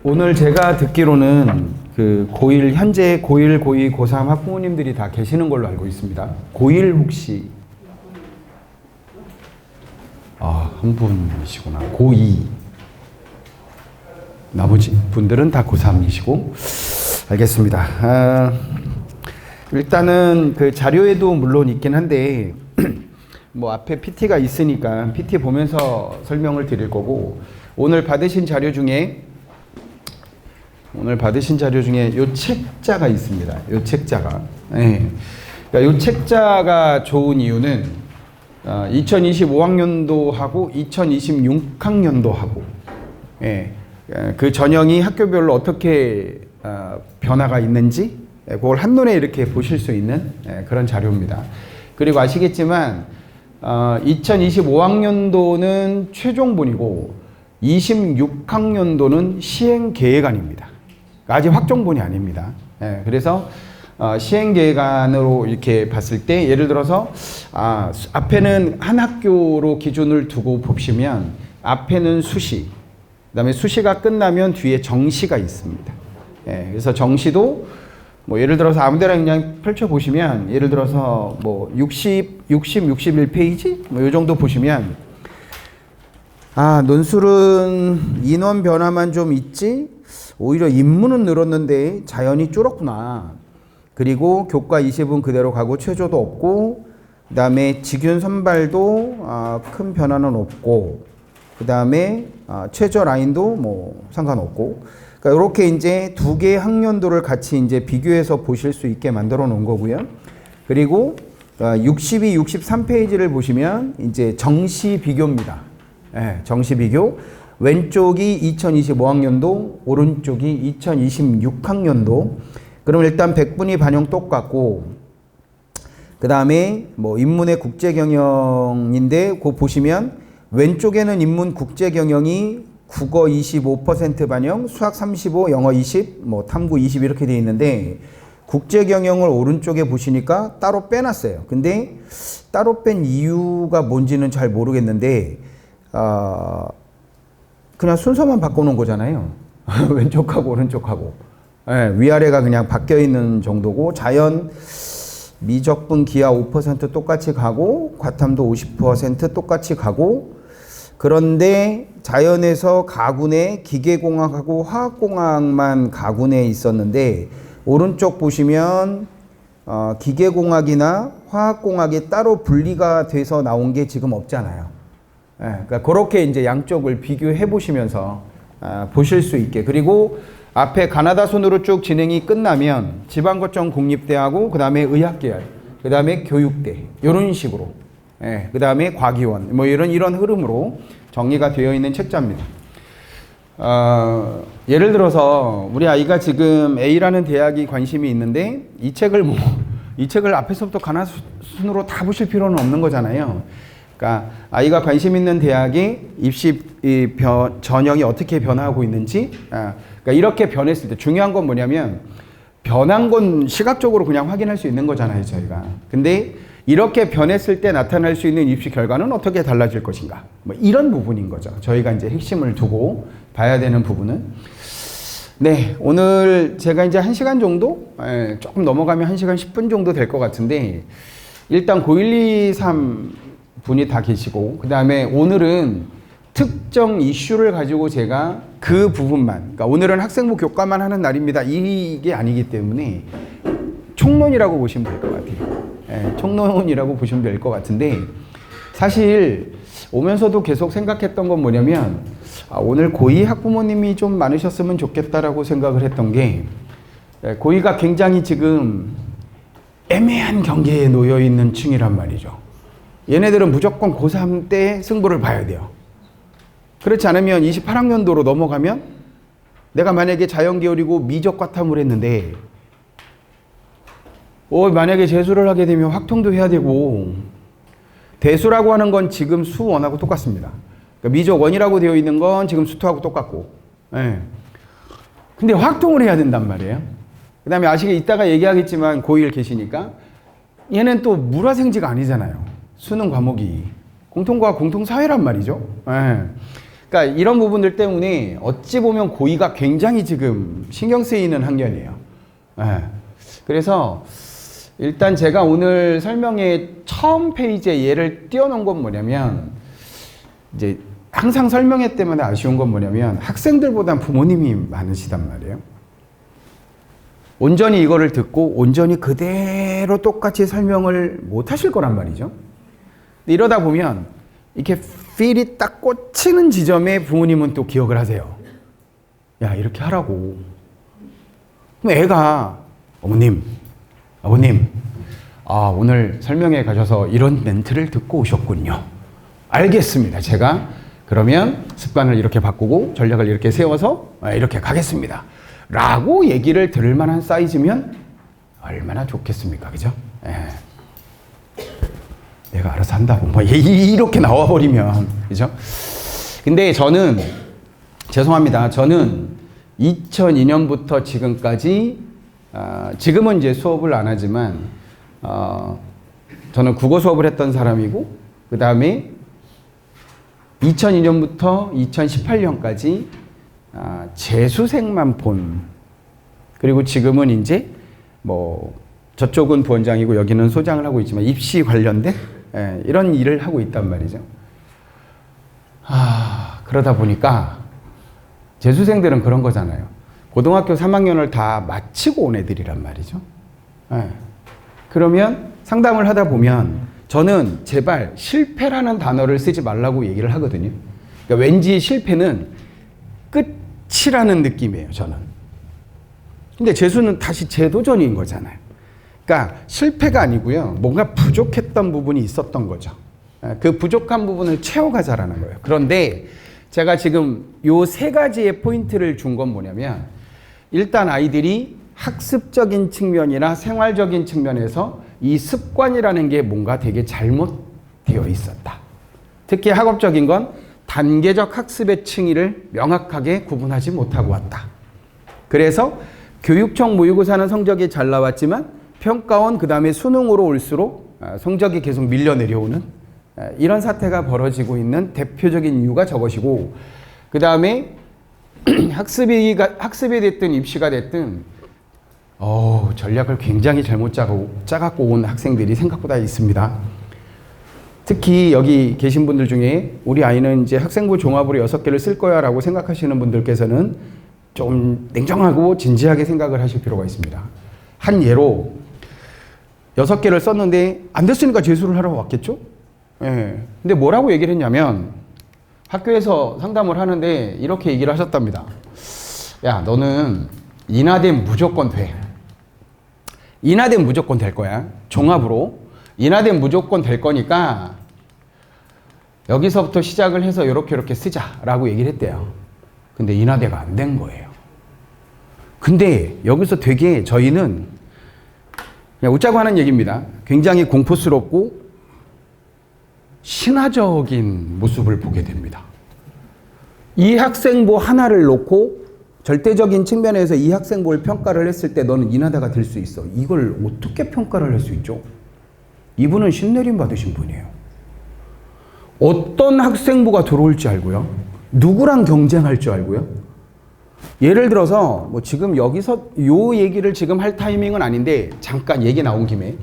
오늘 제가 듣기로는 그 고1 현재 고1, 고2, 고3 학부모님들이 다 계시는 걸로 알고 있습니다. 고1 혹시 한 분이시구나. 고2 나머지 분들은 다 고3이시고 알겠습니다. 일단은 그 자료에도 물론 있긴 한데 뭐 앞에 PT가 있으니까 PT 보면서 설명을 드릴 거고 오늘 받으신 자료 중에 요 책자가 있습니다. 요 책자가. 네. 그러니까 요 책자가 좋은 이유는 2025학년도하고 2026학년도하고 예. 그 전형이 학교별로 어떻게 변화가 있는지 그걸 한눈에 이렇게 보실 수 있는 그런 자료입니다. 그리고 아시겠지만 2025학년도는 최종본이고 26학년도는 시행계획안입니다. 아직 확정본이 아닙니다. 그래서 시행계획안으로 이렇게 봤을 때 예를 들어서 앞에는 한 학교로 기준을 두고 보시면 앞에는 수시, 그다음에 수시가 끝나면 뒤에 정시가 있습니다. 그래서 정시도 뭐 예를 들어서 아무데나 그냥 펼쳐 보시면 예를 들어서 뭐 61페이지 뭐 요 정도 보시면 논술은 인원 변화만 좀 있지 오히려 인문은 늘었는데 자연이 줄었구나. 그리고 교과 20은 그대로 가고 최저도 없고 그 다음에 직윤 선발도 큰 변화는 없고 그 다음에 최저 라인도 뭐 상관없고 그러니까 이렇게 이제 두 개의 학년도를 같이 이제 비교해서 보실 수 있게 만들어 놓은 거고요. 그리고 62, 63페이지를 보시면 이제 정시 비교입니다. 정시 비교. 왼쪽이 2025학년도, 오른쪽이 2026학년도. 그럼 일단 백분위 반영 똑같고, 그 다음에 뭐 인문의 국제경영인데, 그거 보시면 왼쪽에는 인문 국제경영이 국어 25% 반영, 수학 35, 영어 20, 뭐 탐구 20 이렇게 되어 있는데, 국제경영을 오른쪽에 보시니까 따로 빼놨어요. 근데 따로 뺀 이유가 뭔지는 잘 모르겠는데, 그냥 순서만 바꿔놓은 거잖아요. 왼쪽하고 오른쪽하고. 위아래가 그냥 바뀌어 있는 정도고, 자연, 미적분, 기하 5% 똑같이 가고, 과탐도 50% 똑같이 가고, 그런데 자연에서 가군에 기계공학하고 화학공학만 가군에 있었는데, 오른쪽 보시면, 기계공학이나 화학공학이 따로 분리가 돼서 나온 게 지금 없잖아요. 그러니까 그렇게 이제 양쪽을 비교해 보시면서 보실 수 있게. 그리고 앞에 가나다 순으로 쭉 진행이 끝나면 지방거점 공립대하고 그 다음에 의학계열, 그 다음에 교육대 이런 식으로, 그 다음에 과기원 뭐 이런 흐름으로 정리가 되어 있는 책자입니다. 예를 들어서 우리 아이가 지금 A라는 대학이 관심이 있는데 이 책을 앞에서부터 가나다 순으로 다 보실 필요는 없는 거잖아요. 그러니까 아이가 관심 있는 대학의 입시 전형이 어떻게 변화하고 있는지, 그러니까 이렇게 변했을 때 중요한 건 뭐냐면 변한 건 시각적으로 그냥 확인할 수 있는 거잖아요, 저희가. 근데 이렇게 변했을 때 나타날 수 있는 입시 결과는 어떻게 달라질 것인가? 뭐 이런 부분인 거죠. 저희가 이제 핵심을 두고 봐야 되는 부분은. 네, 오늘 제가 이제 1시간 정도, 조금 넘어가면 1시간 10분 정도 될 것 같은데 일단 고1, 2, 3 분이 다 계시고 그 다음에 오늘은 특정 이슈를 가지고 제가 그 부분만, 그러니까 오늘은 학생부 교과만 하는 날입니다. 이게 아니기 때문에 총론이라고 보시면 될 것 같아요. 총론이라고 보시면 될 것 같은데 사실 오면서도 계속 생각했던 건 뭐냐면 오늘 고2 학부모님이 좀 많으셨으면 좋겠다라고 생각을 했던 게 고2가 굉장히 지금 애매한 경계에 놓여 있는 층이란 말이죠. 얘네들은 무조건 고3 때 승부를 봐야 돼요. 그렇지 않으면 28학년도로 넘어가면 내가 만약에 자연계열이고 미적과탐을 했는데 만약에 재수를 하게 되면 확통도 해야 되고 대수라고 하는 건 지금 수원하고 똑같습니다. 그러니까 미적원이라고 되어 있는 건 지금 수투하고 똑같고 근데 확통을 해야 된단 말이에요. 그 다음에 이따가 얘기하겠지만 고1 계시니까 얘는 또 물화생지가 아니잖아요. 수능 과목이 공통과학 공통사회란 말이죠. 그러니까 이런 부분들 때문에 어찌 보면 고2가 굉장히 지금 신경 쓰이는 학년이에요. 예. 그래서 일단 제가 오늘 설명의 처음 페이지에 얘를 띄워놓은 건 뭐냐면, 이제 항상 설명회 때마다 아쉬운 건 뭐냐면 학생들보단 부모님이 많으시단 말이에요. 온전히 이거를 듣고 온전히 그대로 똑같이 설명을 못 하실 거란 말이죠. 근데 이러다 보면 이렇게 필이 딱 꽂히는 지점에 부모님은 또 기억을 하세요. 야, 이렇게 하라고. 그럼 애가 어머님, 아버님, 아, 오늘 설명회 가셔서 이런 멘트를 듣고 오셨군요. 알겠습니다. 제가 그러면 습관을 이렇게 바꾸고 전략을 이렇게 세워서 이렇게 가겠습니다. 라고 얘기를 들을 만한 사이즈면 얼마나 좋겠습니까? 그죠? 예. 내가 알아서 한다고. 뭐 이렇게 나와버리면. 그죠? 근데 저는, 죄송합니다. 저는 2002년부터 지금까지, 지금은 이제 수업을 안 하지만, 저는 국어 수업을 했던 사람이고, 그 다음에 2002년부터 2018년까지 재수생만 본, 그리고 지금은 이제 뭐 저쪽은 부원장이고 여기는 소장을 하고 있지만 입시 관련된 이런 일을 하고 있단 말이죠. 그러다 보니까 재수생들은 그런 거잖아요. 고등학교 3학년을 다 마치고 온 애들이란 말이죠. 그러면 상담을 하다 보면 저는 제발 실패라는 단어를 쓰지 말라고 얘기를 하거든요. 그러니까 왠지 실패는 끝이라는 느낌이에요, 저는. 근데 재수는 다시 재도전인 거잖아요. 그러니까 실패가 아니고요. 뭔가 부족했던 부분이 있었던 거죠. 그 부족한 부분을 채워가자라는 거예요. 그런데 제가 지금 요 세 가지의 포인트를 준 건 뭐냐면, 일단 아이들이 학습적인 측면이나 생활적인 측면에서 이 습관이라는 게 뭔가 되게 잘못되어 있었다. 특히 학업적인 건 단계적 학습의 층위를 명확하게 구분하지 못하고 왔다. 그래서 교육청 모의고사는 성적이 잘 나왔지만 평가원 그 다음에 수능으로 올수록 성적이 계속 밀려 내려오는 이런 사태가 벌어지고 있는 대표적인 이유가 저것이고, 그 다음에 학습이 됐든 입시가 됐든 전략을 굉장히 잘못 짜갖고 온 학생들이 생각보다 있습니다. 특히 여기 계신 분들 중에 우리 아이는 이제 학생부 종합으로 6개를 쓸 거야 라고 생각하시는 분들께서는 좀 냉정하고 진지하게 생각을 하실 필요가 있습니다. 한 예로 6개를 썼는데 안 됐으니까 재수를 하러 왔겠죠? 예. 근데 뭐라고 얘기를 했냐면, 학교에서 상담을 하는데 이렇게 얘기를 하셨답니다. 야, 너는 인하대는 무조건 돼. 인하대는 무조건 될 거야. 종합으로. 인하대는 무조건 될 거니까 여기서부터 시작을 해서 이렇게 쓰자라고 얘기를 했대요. 근데 인하대가 안 된 거예요. 근데 여기서 되게 저희는 그냥 웃자고 하는 얘기입니다. 굉장히 공포스럽고 신화적인 모습을 보게 됩니다. 이 학생부 하나를 놓고 절대적인 측면에서 이 학생부를 평가를 했을 때 너는 인하대가 될 수 있어. 이걸 어떻게 평가를 할 수 있죠? 이분은 신내림 받으신 분이에요. 어떤 학생부가 들어올지 알고요. 누구랑 경쟁할 줄 알고요. 예를 들어서 뭐 지금 여기서 요 얘기를 지금 할 타이밍은 아닌데 잠깐 얘기 나온 김에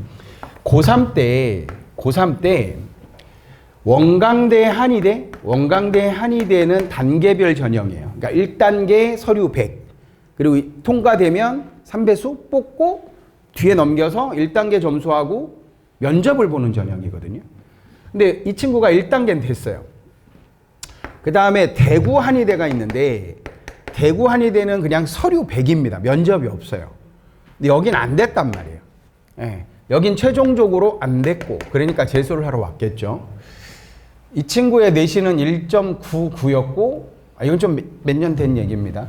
고3 때 원광대 한의대는 단계별 전형이에요. 그러니까 1단계 서류 100, 그리고 통과되면 3배수 뽑고 뒤에 넘겨서 1단계 점수하고 면접을 보는 전형이거든요. 근데 이 친구가 1단계는 됐어요. 그 다음에 대구 한의대가 있는데 대구 한의대는 그냥 서류 100입니다. 면접이 없어요. 근데 여긴 안 됐단 말이에요. 예, 여긴 최종적으로 안 됐고, 그러니까 재수를 하러 왔겠죠. 이 친구의 내신은 1.99였고, 이건 좀 몇 년 된 얘기입니다.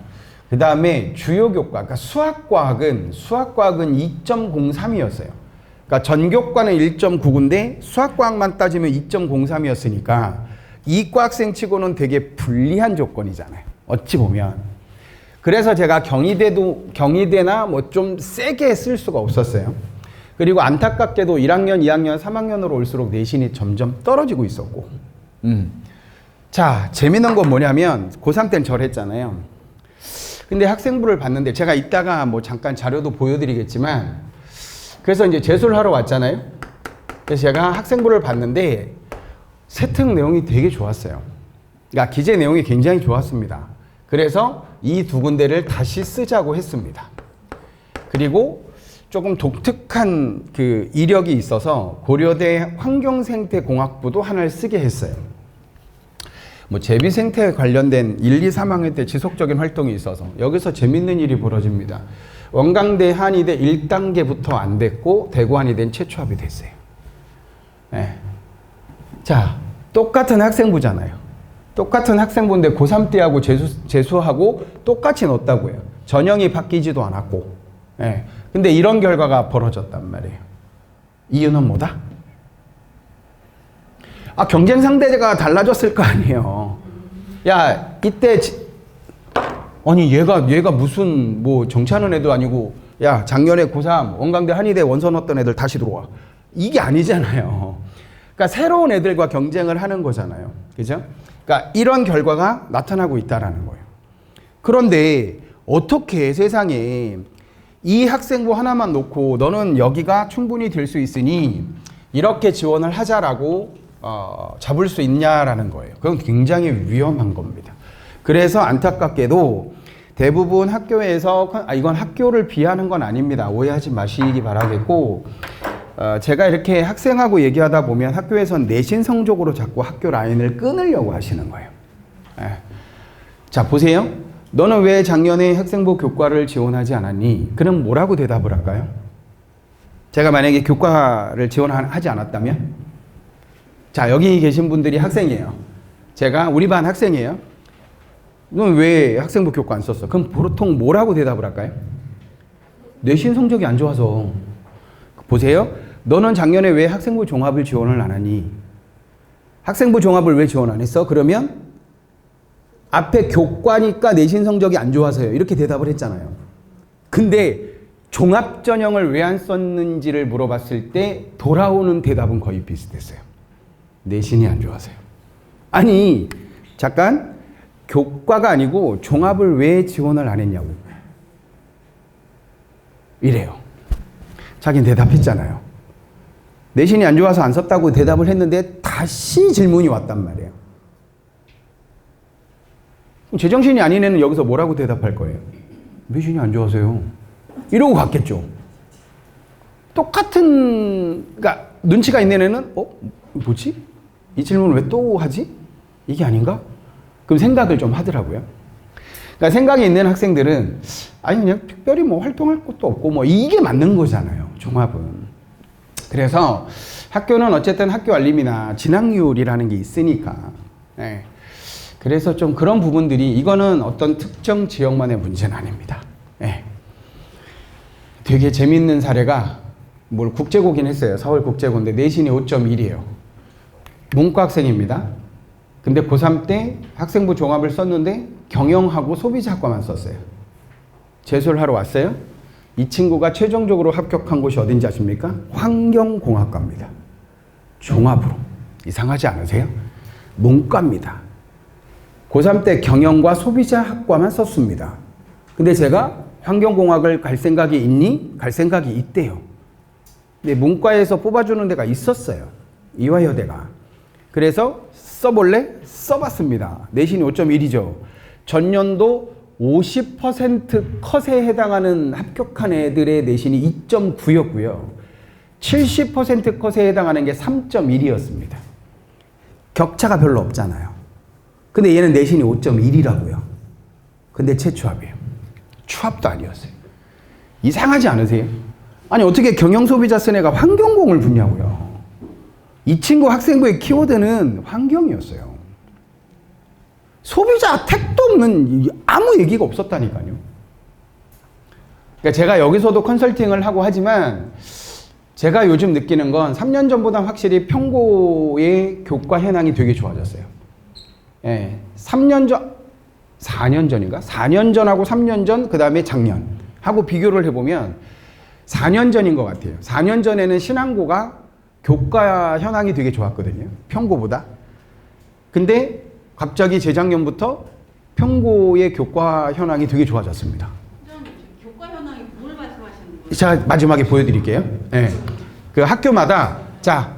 그 다음에 주요 교과, 그러니까 수학과학은 2.03이었어요. 그러니까 전교과는 1.99인데 수학과학만 따지면 2.03이었으니까 이과학생 치고는 되게 불리한 조건이잖아요. 어찌 보면. 그래서 제가 경희대나 뭐 좀 세게 쓸 수가 없었어요. 그리고 안타깝게도 1학년, 2학년, 3학년으로 올수록 내신이 점점 떨어지고 있었고, 자, 재밌는 건 뭐냐면 고3 때는 저랬잖아요. 근데 학생부를 봤는데 제가 이따가 뭐 잠깐 자료도 보여드리겠지만 그래서 이제 재수를 하러 왔잖아요. 그래서 제가 학생부를 봤는데 세특 내용이 되게 좋았어요. 그러니까 기재 내용이 굉장히 좋았습니다. 그래서 이 두 군데를 다시 쓰자고 했습니다. 그리고 조금 독특한 그 이력이 있어서 고려대 환경생태공학부도 하나를 쓰게 했어요. 뭐 제비생태 관련된 1, 2, 3학년 때 지속적인 활동이 있어서 여기서 재밌는 일이 벌어집니다. 원광대 한의대 1단계부터 안 됐고 대구 한의대는 최초 합이 됐어요. 네. 자, 똑같은 학생부잖아요. 똑같은 학생부인데 고3 때하고 재수하고 똑같이 넣었다고요. 전형이 바뀌지도 않았고. 네. 근데 이런 결과가 벌어졌단 말이에요. 이유는 뭐다? 아, 경쟁 상대가 달라졌을 거 아니에요. 야, 이때 아니 얘가 무슨 뭐 정치하는 애도 아니고 야, 작년에 고3 원광대 한의대 원서 넣었던 애들 다시 들어와. 이게 아니잖아요. 그러니까 새로운 애들과 경쟁을 하는 거잖아요. 그죠? 그러니까 이런 결과가 나타나고 있다라는 거예요. 그런데 어떻게 세상에 이 학생부 하나만 놓고 너는 여기가 충분히 될 수 있으니 이렇게 지원을 하자라고 잡을 수 있냐라는 거예요. 그건 굉장히 위험한 겁니다. 그래서 안타깝게도 대부분 학교에서 이건 학교를 비하는 건 아닙니다. 오해하지 마시기 바라겠고 제가 이렇게 학생하고 얘기하다 보면 학교에선 내신 성적으로 자꾸 학교 라인을 끊으려고 하시는 거예요. 자, 보세요. 너는 왜 작년에 학생부 교과를 지원하지 않았니? 그럼 뭐라고 대답을 할까요? 제가 만약에 교과를 지원하지 않았다면? 자, 여기 계신 분들이 학생이에요. 제가 우리 반 학생이에요. 넌 왜 학생부 교과 안 썼어? 그럼 보통 뭐라고 대답을 할까요? 내신 성적이 안 좋아서. 보세요. 너는 작년에 왜 학생부 종합을 지원을 안 하니? 학생부 종합을 왜 지원 안 했어? 그러면 앞에 교과니까 내신 성적이 안 좋아서요. 이렇게 대답을 했잖아요. 근데 종합 전형을 왜 안 썼는지를 물어봤을 때 돌아오는 대답은 거의 비슷했어요. 내신이 안 좋아서요. 아니, 잠깐, 교과가 아니고 종합을 왜 지원을 안 했냐고. 이래요. 자기는 대답했잖아요. 내신이 안 좋아서 안 썼다고 대답을 했는데 다시 질문이 왔단 말이에요. 제정신이 아닌 애는 여기서 뭐라고 대답할 거예요? 내신이 안 좋아서요. 이러고 갔겠죠. 똑같은, 그러니까 눈치가 있는 애는 뭐지? 이 질문을 왜 또 하지? 이게 아닌가? 그럼 생각을 좀 하더라고요. 그러니까 생각이 있는 학생들은 아니 그냥 특별히 뭐 활동할 것도 없고 뭐 이게 맞는 거잖아요. 종합은. 그래서 학교는 어쨌든 학교 알림이나 진학률이라는 게 있으니까. 네. 그래서 좀 그런 부분들이 이거는 어떤 특정 지역만의 문제는 아닙니다. 네. 되게 재밌는 사례가 뭘 국제고긴 했어요. 서울 국제고인데 내신이 5.1이에요. 문과 학생입니다. 근데 고3 때 학생부 종합을 썼는데 경영하고 소비자학과만 썼어요. 재수를 하러 왔어요. 이 친구가 최종적으로 합격한 곳이 어딘지 아십니까? 환경공학과입니다. 종합으로. 이상하지 않으세요? 문과입니다. 고3 때 경영과 소비자학과만 썼습니다. 근데 제가 환경공학을 갈 생각이 있니? 갈 생각이 있대요. 근데 문과에서 뽑아주는 데가 있었어요. 이화여대가. 그래서 써볼래? 써봤습니다. 내신이 5.1이죠. 전년도 50% 컷에 해당하는 합격한 애들의 내신이 2.9였고요. 70% 컷에 해당하는 게 3.1이었습니다. 격차가 별로 없잖아요. 근데 얘는 내신이 5.1이라고요. 근데 최초합이에요. 추합도 아니었어요. 이상하지 않으세요? 아니 어떻게 경영소비자 쓴 애가 환경공을 붙냐고요. 이 친구 학생부의 키워드는 환경이었어요. 소비자 택도 없는 아무 얘기가 없었다니까요. 그러니까 제가 여기서도 컨설팅을 하고 하지만 제가 요즘 느끼는 건 3년 전보다 확실히 평고의 교과 현황이 되게 좋아졌어요. 예, 3년 전, 4년 전인가? 4년 전하고 3년 전, 그 다음에 작년 하고 비교를 해보면 4년 전인 것 같아요. 4년 전에는 신한고가 교과 현황이 되게 좋았거든요. 평고보다. 근데 갑자기 재작년부터 평고의 교과 현황이 되게 좋아졌습니다. 교과 현황이 뭘 말씀하시는 거예요? 자, 마지막에 보여드릴게요. 네. 그 학교마다 자,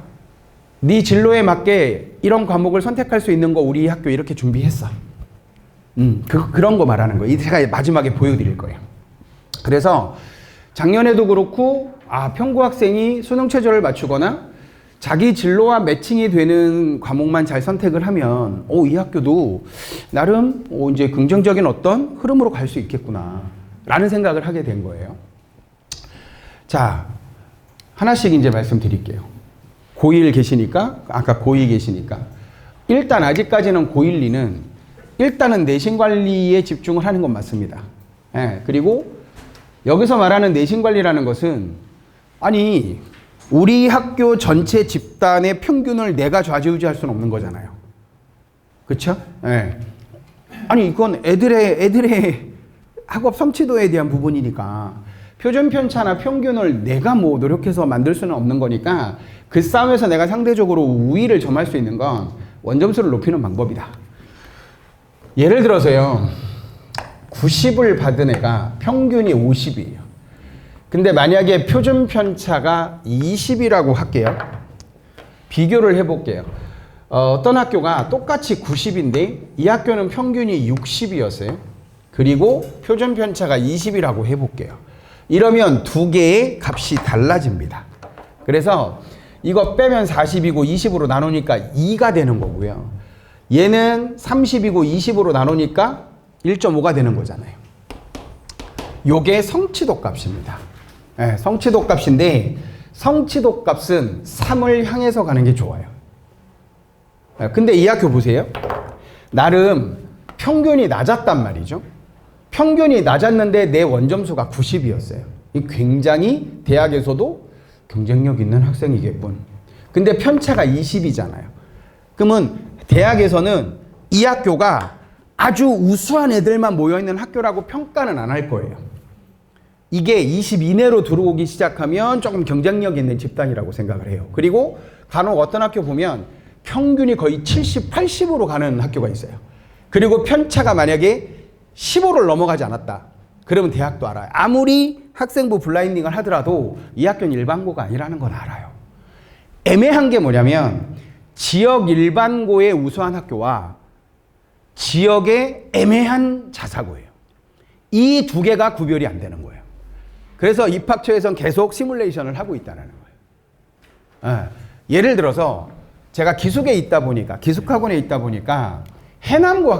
네 진로에 맞게 이런 과목을 선택할 수 있는 거 우리 학교 이렇게 준비했어. 그런 거 말하는 거예요. 제가 마지막에 보여드릴 거예요. 그래서 작년에도 그렇고 평고 학생이 수능 최저를 맞추거나 자기 진로와 매칭이 되는 과목만 잘 선택을 하면 이 학교도 나름 이제 긍정적인 어떤 흐름으로 갈 수 있겠구나 라는 생각을 하게 된 거예요. 자, 하나씩 이제 말씀드릴게요. 고1 계시니까, 아까 고2 계시니까 일단 아직까지는 고1, 2는 일단은 내신 관리에 집중을 하는 건 맞습니다. 그리고 여기서 말하는 내신 관리라는 것은 아니 우리 학교 전체 집단의 평균을 내가 좌지우지할 수는 없는 거잖아요. 그렇죠? 아니 이건 애들의 학업 성취도에 대한 부분이니까 표준 편차나 평균을 내가 뭐 노력해서 만들 수는 없는 거니까 그 싸움에서 내가 상대적으로 우위를 점할 수 있는 건 원점수를 높이는 방법이다. 예를 들어서요. 90을 받은 애가 평균이 50이에요. 근데 만약에 표준 편차가 20이라고 할게요. 비교를 해볼게요. 어떤 학교가 똑같이 90인데 이 학교는 평균이 60이었어요. 그리고 표준 편차가 20이라고 해볼게요. 이러면 두 개의 값이 달라집니다. 그래서 이거 빼면 40이고 20으로 나누니까 2가 되는 거고요. 얘는 30이고 20으로 나누니까 1.5가 되는 거잖아요. 요게 성취도 값입니다. 성취도 값인데 성취도 값은 3을 향해서 가는 게 좋아요. 근데 이 학교 보세요. 나름 평균이 낮았단 말이죠. 평균이 낮았는데 내 원점수가 90이었어요. 굉장히 대학에서도 경쟁력 있는 학생이겠군. 근데 편차가 20이잖아요. 그러면 대학에서는 이 학교가 아주 우수한 애들만 모여있는 학교라고 평가는 안 할 거예요. 이게 20 이내로 들어오기 시작하면 조금 경쟁력 있는 집단이라고 생각을 해요. 그리고 간혹 어떤 학교 보면 평균이 거의 70, 80으로 가는 학교가 있어요. 그리고 편차가 만약에 15를 넘어가지 않았다. 그러면 대학도 알아요. 아무리 학생부 블라인딩을 하더라도 이 학교는 일반고가 아니라는 건 알아요. 애매한 게 뭐냐면 지역 일반고의 우수한 학교와 지역의 애매한 자사고예요. 이 두 개가 구별이 안 되는 거예요. 그래서 입학처에서는 계속 시뮬레이션을 하고 있다는 거예요. 예를 들어서 제가 기숙에 있다 보니까 기숙학원에 있다 보니까 해남고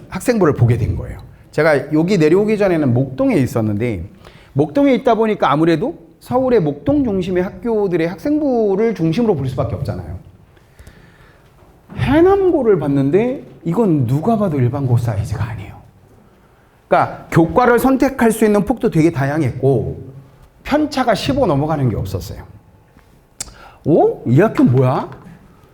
학생부를 보게 된 거예요. 제가 여기 내려오기 전에는 목동에 있었는데 목동에 있다 보니까 아무래도 서울의 목동 중심의 학교들의 학생부를 중심으로 볼 수밖에 없잖아요. 해남고를 봤는데 이건 누가 봐도 일반고 사이즈가 아니에요. 그러니까 교과를 선택할 수 있는 폭도 되게 다양했고 편차가 15 넘어가는 게 없었어요. 이 학교 뭐야?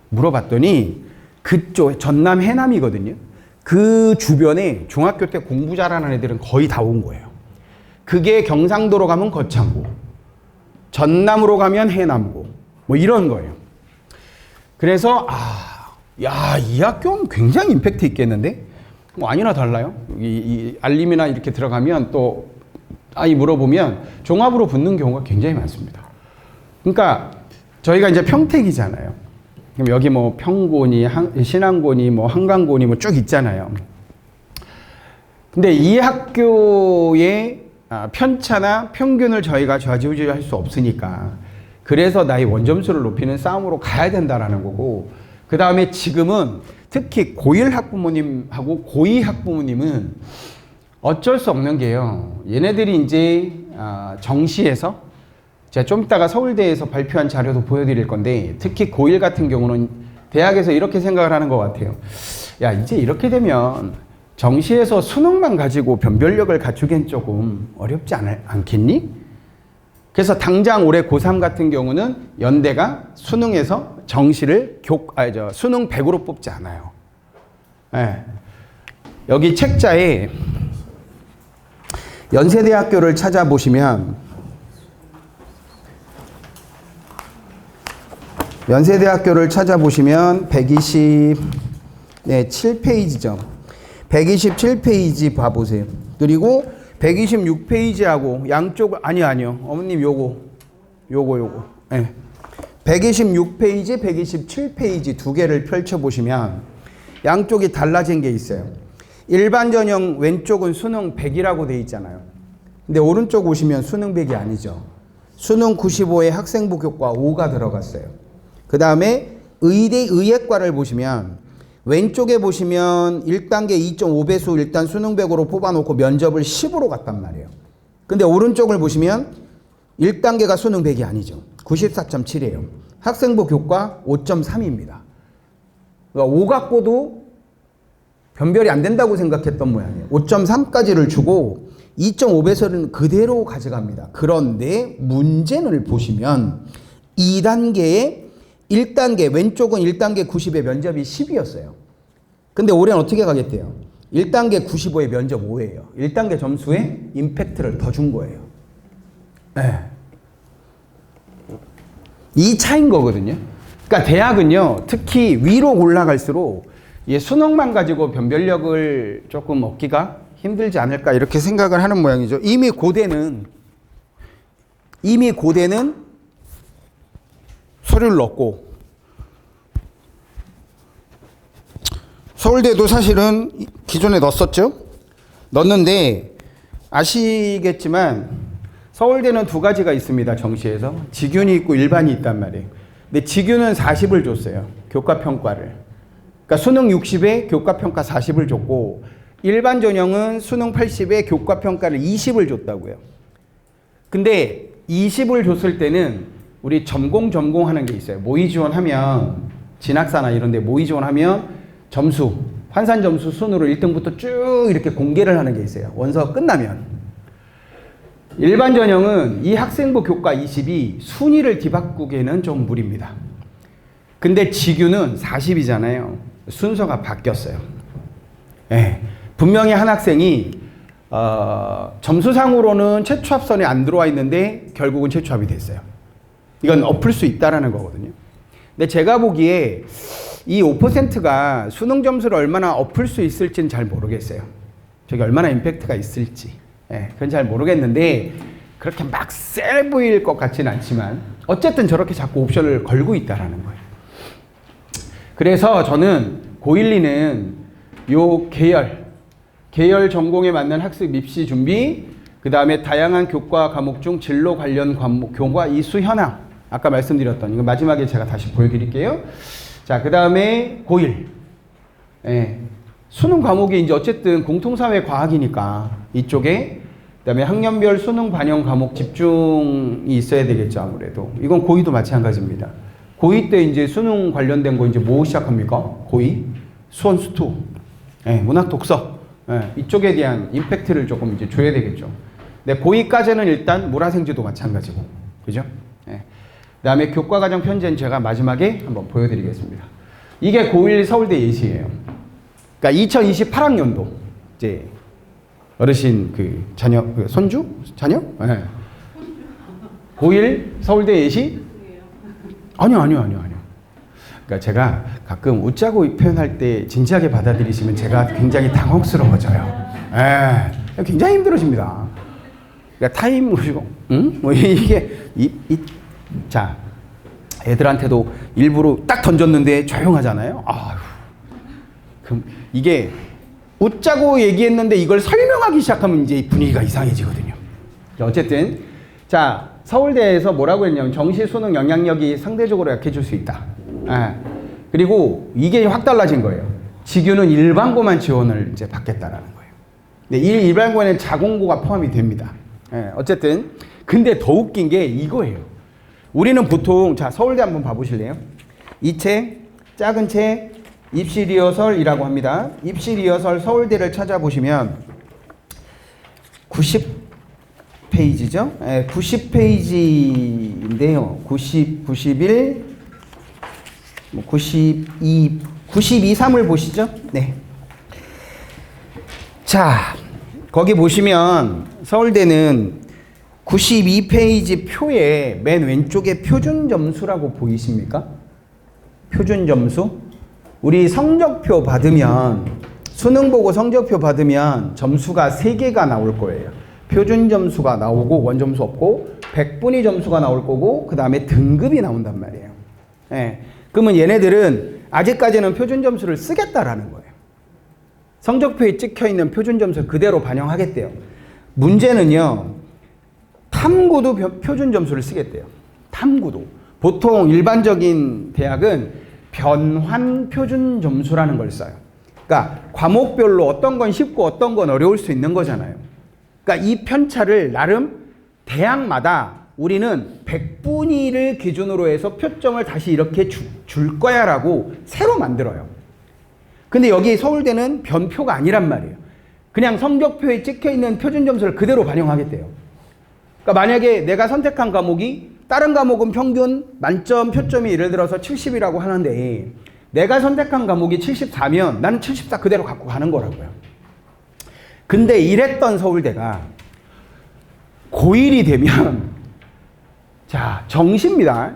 물어봤더니 그쪽 전남 해남이거든요. 그 주변에 중학교 때 공부 잘하는 애들은 거의 다 온 거예요. 그게 경상도로 가면 거창고, 전남으로 가면 해남고, 뭐 이런 거예요. 그래서 이 학교는 굉장히 임팩트 있겠는데? 뭐 아니나 달라요. 이 알림이나 이렇게 들어가면 또 아이 물어보면 종합으로 붙는 경우가 굉장히 많습니다. 그러니까 저희가 이제 평택이잖아요. 그럼 여기 뭐 평고니, 신안고니, 뭐 한강고니 뭐 쭉 있잖아요. 근데 이 학교의 편차나 평균을 저희가 좌지우지할 수 없으니까 그래서 나의 원점수를 높이는 싸움으로 가야 된다라는 거고, 그 다음에 지금은 특히 고1 학부모님하고 고2 학부모님은 어쩔 수 없는 게요. 얘네들이 이제 정시에서 제가 좀 이따가 서울대에서 발표한 자료도 보여드릴 건데 특히 고1 같은 경우는 대학에서 이렇게 생각을 하는 것 같아요. 야, 이제 이렇게 되면 정시에서 수능만 가지고 변별력을 갖추기엔 조금 어렵지 않겠니? 그래서 당장 올해 고3 같은 경우는 연대가 수능에서 정시를 수능 100으로 뽑지 않아요. 네. 여기 책자에 연세대학교를 찾아보시면 연세대학교를 찾아보시면 120 네, 7페이지죠. 127페이지 봐보세요. 그리고 126페이지하고 양쪽, 아니요. 어머님 요거. 네. 126페이지, 127페이지 두 개를 펼쳐보시면 양쪽이 달라진 게 있어요. 일반 전형 왼쪽은 수능 100이라고 돼 있잖아요. 근데 오른쪽 오시면 수능 100이 아니죠. 수능 95에 학생부 교과 5가 들어갔어요. 그 다음에 의예과를 보시면 왼쪽에 보시면 1단계 2.5배수 일단 수능 100으로 뽑아놓고 면접을 10으로 갔단 말이에요. 근데 오른쪽을 보시면 1단계가 수능 100이 아니죠. 94.7이에요. 학생부 교과 5.3입니다. 그러니까 5 갖고도 변별이 안 된다고 생각했던 모양이에요. 5.3까지를 주고 2.5배수는 그대로 가져갑니다. 그런데 문제를 보시면 2단계에 1단계, 왼쪽은 1단계 90에 면접이 10이었어요. 근데 올해는 어떻게 가겠대요? 1단계 95에 면접 5예요. 1단계 점수에 임팩트를 더 준 거예요. 네. 이 차이인 거거든요. 그러니까 대학은요, 특히 위로 올라갈수록 수능만 가지고 변별력을 조금 얻기가 힘들지 않을까 이렇게 생각을 하는 모양이죠. 이미 고대는 서류를 넣었고 서울대도 사실은 기존에 넣었었죠. 넣었는데 아시겠지만 서울대는 두 가지가 있습니다. 정시에서 직윤이 있고 일반이 있단 말이에요. 근데 직윤은 40을 줬어요. 교과평가를. 그러니까 수능 60에 교과평가 40을 줬고 일반 전형은 수능 80에 교과평가를 20을 줬다고요. 근데 20을 줬을 때는 우리 전공하는 게 있어요. 모의 지원하면 진학사나 이런 데 모의 지원하면 점수, 환산 점수 순으로 1등부터 쭉 이렇게 공개를 하는 게 있어요. 원서 끝나면. 일반 전형은 이 학생부 교과 20이 순위를 뒤바꾸기에는 좀 무리입니다. 근데 직유는 40이잖아요. 순서가 바뀌었어요. 네. 분명히 한 학생이 점수상으로는 최초합선에 안 들어와 있는데 결국은 최초합이 됐어요. 이건 엎을 수 있다라는 거거든요. 근데 제가 보기에 이 5%가 수능 점수를 얼마나 엎을 수 있을지는 잘 모르겠어요. 저게 얼마나 임팩트가 있을지. 그건 잘 모르겠는데 그렇게 막 세 보일 것 같지는 않지만 어쨌든 저렇게 자꾸 옵션을 걸고 있다라는 거예요. 그래서 저는 고1, 2는 요 계열 전공에 맞는 학습 입시 준비, 그 다음에 다양한 교과 과목 중 진로 관련 과목, 교과 이수 현황, 아까 말씀드렸던 이거 마지막에 제가 다시 보여드릴게요. 자, 그 다음에 고1. 수능 과목이 이제 어쨌든 공통사회 과학이니까 이쪽에, 그 다음에 학년별 수능 반영 과목 집중이 있어야 되겠죠, 아무래도. 이건 고2도 마찬가지입니다. 고2 때 이제 수능 관련된 거 이제 뭐 시작합니까? 고2 수원 수투, 문학 독서, 이쪽에 대한 임팩트를 조금 이제 줘야 되겠죠. 근데 고2까지는 일단 물화생지도 마찬가지고, 그죠? 그 다음에 교과과정 편제는 제가 마지막에 한번 보여드리겠습니다. 이게 고1 서울대 예시예요. 그러니까 2028학년도 이제 어르신 그 자녀, 그 손주? 자녀? 네. 고1 서울대 예시? 아니요. 그러니까 제가 가끔 웃자고 표현할 때 진지하게 받아들이시면 제가 굉장히 당혹스러워져요. 굉장히 힘들어집니다. 그러니까 타임 보시고, 뭐 이게 자, 애들한테도 일부러 딱 던졌는데 조용하잖아요. 그럼 이게 웃자고 얘기했는데 이걸 설명하기 시작하면 이제 분위기가 이상해지거든요. 어쨌든 자, 서울대에서 뭐라고 했냐면 정시 수능 영향력이 상대적으로 약해질 수 있다. 그리고 이게 확 달라진 거예요. 직유는 일반고만 지원을 이제 받겠다라는 거예요. 근데 이 일반고에는 자공고가 포함이 됩니다. 어쨌든 근데 더 웃긴 게 이거예요. 우리는 보통 자, 서울대 한번 봐보실래요? 이 책, 작은 책, 입시 리허설이라고 합니다. 입시 리허설 서울대를 찾아보시면 90페이지죠? 90페이지인데요. 90, 91, 92, 3을 보시죠. 네. 자, 거기 보시면 서울대는 92페이지 표에 맨 왼쪽에 표준 점수라고 보이십니까? 표준 점수? 우리 성적표 받으면 수능 보고 성적표 받으면 점수가 3개가 나올 거예요. 표준 점수가 나오고 원점수 없고 백분위 점수가 나올 거고 그 다음에 등급이 나온단 말이에요. 예. 그러면 얘네들은 아직까지는 표준 점수를 쓰겠다라는 거예요. 성적표에 찍혀 있는 표준 점수를 그대로 반영하겠대요. 문제는요. 탐구도 표준 점수를 쓰겠대요. 탐구도. 보통 일반적인 대학은 변환 표준 점수라는 걸 써요. 그러니까 과목별로 어떤 건 쉽고 어떤 건 어려울 수 있는 거잖아요. 그러니까 이 편차를 나름 대학마다 우리는 백분위를 기준으로 해서 표점을 다시 이렇게 줄 거야 라고 새로 만들어요. 근데 여기 서울대는 변표가 아니란 말이에요. 그냥 성적표에 찍혀 있는 표준 점수를 그대로 반영하겠대요. 그러니까 만약에 내가 선택한 과목이 다른 과목은 평균 만점 표점이 예를 들어서 70이라고 하는데 내가 선택한 과목이 74면 나는 74 그대로 갖고 가는 거라고요. 근데 이랬던 서울대가 고1이 되면 자 정시입니다.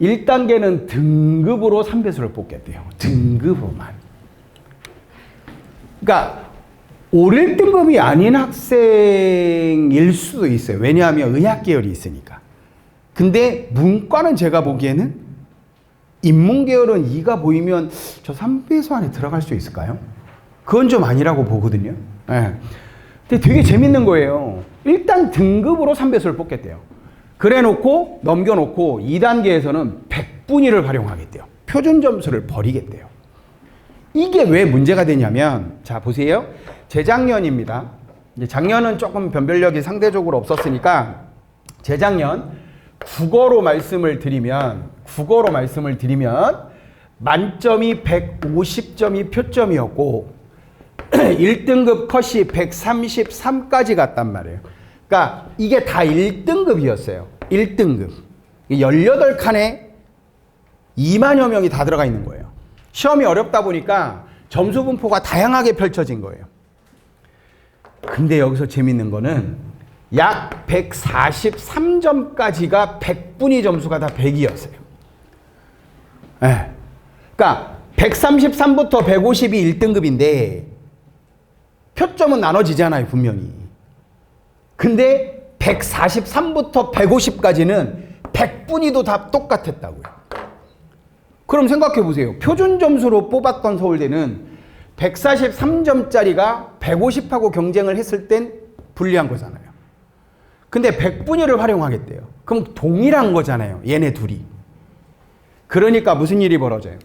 1단계는 등급으로 3배수를 뽑겠대요. 등급으로만. 그러니까 5, 1등급이 아닌 학생일 수도 있어요. 왜냐하면 의학 계열이 있으니까. 근데 문과는 제가 보기에는 인문 계열은 2가 보이면 저 3배수 안에 들어갈 수 있을까요? 그건 좀 아니라고 보거든요. 네. 근데 되게 재밌는 거예요. 일단 등급으로 3배수를 뽑겠대요. 그래 놓고 넘겨놓고 2단계에서는 백분위를 활용하겠대요. 표준 점수를 버리겠대요. 이게 왜 문제가 되냐면 자 보세요. 재작년입니다. 이제 작년은 조금 변별력이 상대적으로 없었으니까 재작년 국어로 말씀을 드리면 만점이 150점이 표점이었고 1등급 컷이 133까지 갔단 말이에요. 그러니까 이게 다 1등급이었어요. 1등급. 18칸에 2만여 명이 다 들어가 있는 거예요. 시험이 어렵다 보니까 점수 분포가 다양하게 펼쳐진 거예요. 근데 여기서 재밌는 거는 약 143점까지가 백분위 점수가 다 100이었어요. 네. 그러니까 133부터 150이 1등급인데 표점은 나눠지잖아요, 분명히. 근데 143부터 150까지는 백분위도 다 똑같았다고요. 그럼 생각해 보세요. 표준 점수로 뽑았던 서울대는 143점짜리가 150하고 경쟁을 했을 땐 불리한 거잖아요. 근데 백분위를 활용하겠대요. 그럼 동일한 거잖아요. 얘네 둘이. 그러니까 무슨 일이 벌어져요?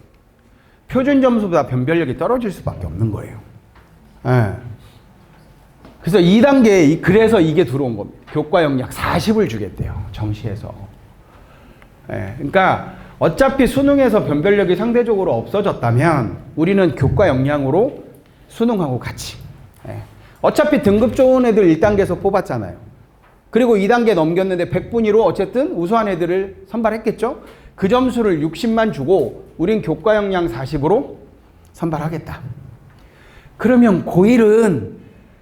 표준 점수보다 변별력이 떨어질 수밖에 없는 거예요. 네. 그래서 2단계, 그래서 이게 들어온 겁니다. 교과 영역 40을 주겠대요. 정시에서. 네. 그러니까 어차피 수능에서 변별력이 상대적으로 없어졌다면 우리는 교과 역량으로 수능하고 같이. 네. 어차피 등급 좋은 애들 1단계에서 뽑았잖아요. 그리고 2단계 넘겼는데 100분위로 어쨌든 우수한 애들을 선발했겠죠. 그 점수를 60만 주고 우린 교과 역량 40으로 선발하겠다. 그러면 고1은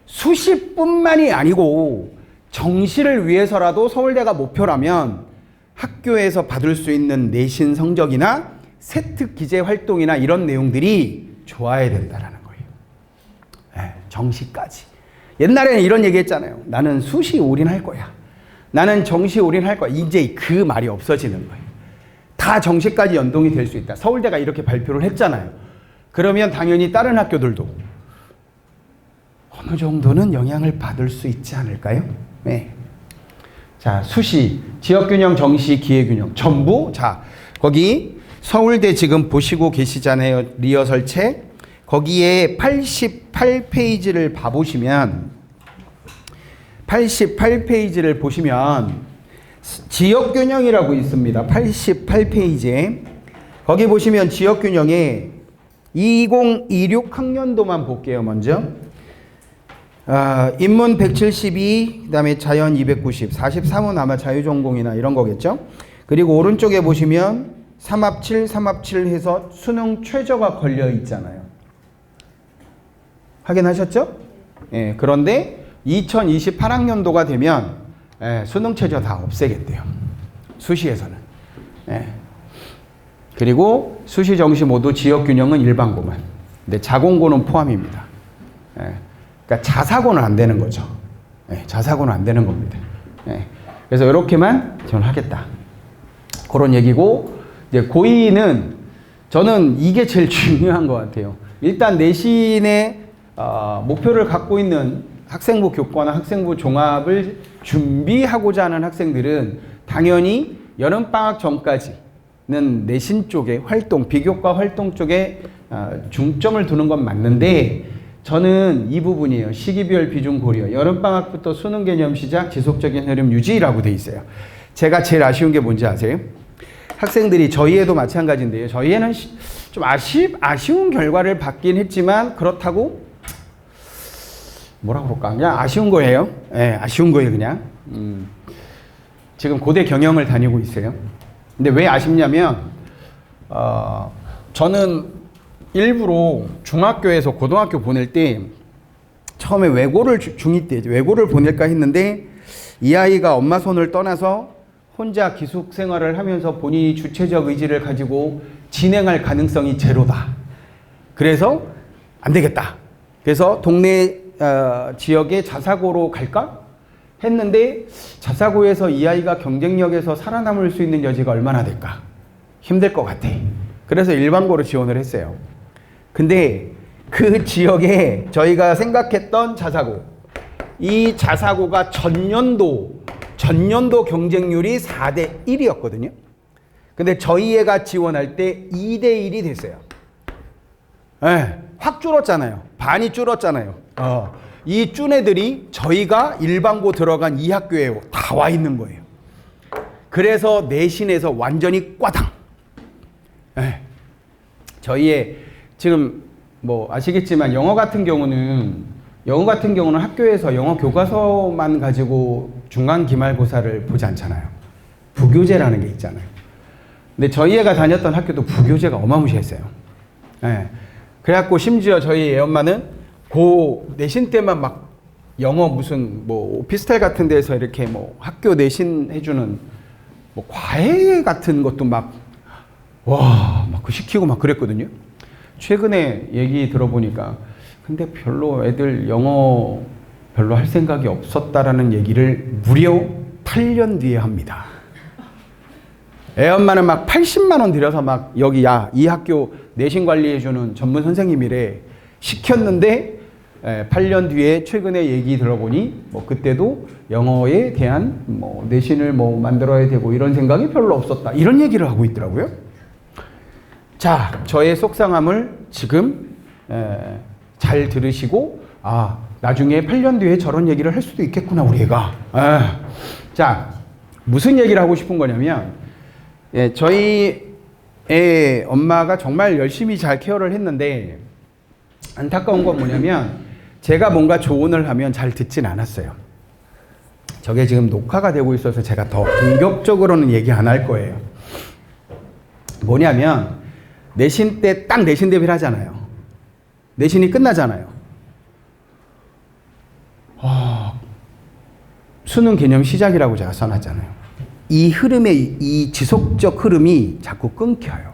수시뿐만이 아니고 정시를 위해서라도 서울대가 목표라면 학교에서 받을 수 있는 내신 성적이나 세특 기재 활동이나 이런 내용들이 좋아야 된다라는 거예요. 네, 정시까지. 옛날에는 이런 얘기 했잖아요. 나는 수시 올인할 거야. 나는 정시 올인할 거야. 이제 그 말이 없어지는 거예요. 다 정시까지 연동이 될 수 있다. 서울대가 이렇게 발표를 했잖아요. 그러면 당연히 다른 학교들도 어느 정도는 영향을 받을 수 있지 않을까요? 네. 자, 수시, 지역균형, 정시, 기회균형 전부 자 거기 서울대 지금 보시고 계시잖아요. 리허설 책. 거기에 88페이지를 봐보시면 88페이지를 보시면 지역균형이라고 있습니다. 88페이지에 거기 보시면 지역균형에 2026 학년도만 볼게요. 먼저 인문 172, 그 다음에 자연 290, 43은 아마 자유전공이나 이런 거겠죠. 그리고 오른쪽에 보시면 3합7, 3합7 해서 수능 최저가 걸려 있잖아요. 확인하셨죠? 예, 그런데 2028학년도가 되면 수능 최저 다 없애겠대요. 수시에서는. 예. 그리고 수시, 정시 모두 지역 균형은 일반고만. 근데 자공고는 포함입니다. 예. 그러니까 자사고는 안 되는 거죠. 예. 자사고는 안 되는 겁니다. 예. 그래서 이렇게만 저는 하겠다. 그런 얘기고, 이제 고2는 저는 이게 제일 중요한 것 같아요. 일단 내신의 목표를 갖고 있는 학생부 교과나 학생부 종합을 준비하고자 하는 학생들은 당연히 여름방학 전까지는 내신 쪽에 활동, 비교과 활동 쪽에 중점을 두는 건 맞는데 저는 이 부분이에요. 시기별 비중 고려. 여름방학부터 수능 개념 시작, 지속적인 흐름 유지라고 돼 있어요. 제가 제일 아쉬운 게 뭔지 아세요? 학생들이 저희에도 마찬가지인데요. 저희에는 좀 아쉬운 결과를 받긴 했지만 그렇다고 뭐라 그럴까? 그냥 아쉬운 거예요. 예, 아쉬운 거예요, 그냥. 지금 고대 경영을 다니고 있어요. 근데 왜 아쉽냐면 저는 일부러 중학교에서 고등학교 보낼 때 처음에 외고를 중2 때 외고를 보낼까 했는데 이 아이가 엄마 손을 떠나서 혼자 기숙 생활을 하면서 본인이 주체적 의지를 가지고 진행할 가능성이 제로다. 그래서 안 되겠다. 그래서 동네 지역의 자사고로 갈까 했는데 자사고에서 이 아이가 경쟁력에서 살아남을 수 있는 여지가 얼마나 될까? 힘들 것 같아. 그래서 일반고로 지원을 했어요. 근데 그 지역에 저희가 생각했던 자사고, 이 자사고가 전년도 경쟁률이 4대 1이었거든요. 근데 저희 애가 지원할 때 2대 1이 됐어요. 네, 확 줄었잖아요. 반이 줄었잖아요. 이 준 애들이 저희가 일반고 들어간 이 학교에 다 와 있는 거예요. 그래서 내신에서 완전히 꽈당. 네. 저희의 지금 뭐 아시겠지만 영어 같은 경우는 학교에서 영어 교과서만 가지고 중간 기말고사를 보지 않잖아요. 부교재라는 게 있잖아요. 근데 저희 애가 다녔던 학교도 부교재가 어마무시했어요. 네. 그래갖고 심지어 저희 애 엄마는 고 내신 때만 막 영어 무슨 뭐 오피스텔 같은 데서 이렇게 뭐 학교 내신 해주는 뭐 과외 같은 것도 막 그 시키고 막 그랬거든요. 최근에 얘기 들어보니까 근데 별로 애들 영어 별로 할 생각이 없었다라는 얘기를 무려 8년 뒤에 합니다. 애 엄마는 막 80만 원 들여서 막 여기 이 학교 내신 관리해주는 전문 선생님이래 시켰는데 8년 뒤에 최근에 얘기 들어보니 뭐 그때도 영어에 대한 뭐 내신을 뭐 만들어야 되고 이런 생각이 별로 없었다 이런 얘기를 하고 있더라고요. 자, 저의 속상함을 지금 잘 들으시고 나중에 8년 뒤에 저런 얘기를 할 수도 있겠구나 우리 애가. 자, 무슨 얘기를 하고 싶은 거냐면 저희 애 엄마가 정말 열심히 잘 케어를 했는데 안타까운 건 뭐냐면 제가 뭔가 조언을 하면 잘 듣진 않았어요. 저게 지금 녹화가 되고 있어서 제가 더 공격적으로는 얘기 안 할 거예요. 뭐냐면 내신 때 딱 내신 대비를 하잖아요. 내신이 끝나잖아요. 수능 개념 시작이라고 제가 써놨잖아요. 이 흐름의 이 지속적 흐름이 자꾸 끊겨요.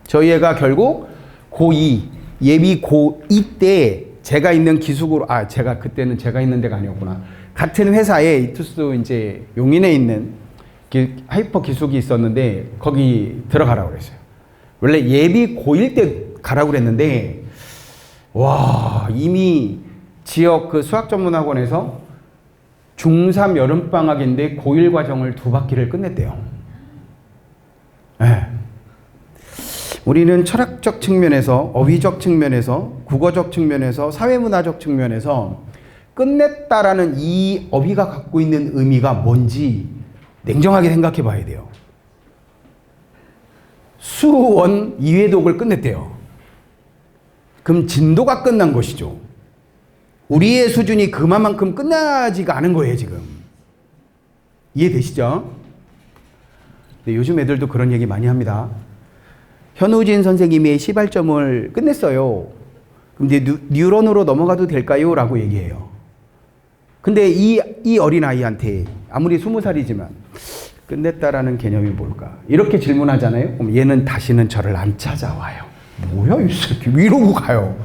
저희 애가 결국 고2 예비 고2 때 제가 있는 기숙으로 제가 그때는 제가 있는 데가 아니었구나. 같은 회사에 이투스 이제 용인에 있는 하이퍼 기숙이 있었는데 거기 들어가라고 그랬어요. 원래 예비 고1 때 가라고 그랬는데 이미 지역 그 수학전문학원에서 중3 여름방학인데 고1 과정을 2바퀴를 끝냈대요. 네. 우리는 철학적 측면에서, 어휘적 측면에서, 국어적 측면에서, 사회문화적 측면에서 끝냈다라는 이 어휘가 갖고 있는 의미가 뭔지 냉정하게 생각해 봐야 돼요. 수원 이회독을 끝냈대요. 그럼 진도가 끝난 것이죠. 우리의 수준이 그만큼 끝나지가 않은 거예요, 지금. 이해되시죠? 네, 요즘 애들도 그런 얘기 많이 합니다. 현우진 선생님이 시발점을 끝냈어요. 그럼 이제 뉴런으로 넘어가도 될까요? 라고 얘기해요. 근데 이 어린아이한테 아무리 20살이지만 끝냈다라는 개념이 뭘까? 이렇게 질문하잖아요. 그럼 얘는 다시는 저를 안 찾아와요. 뭐야 이 새끼 이러고 가요.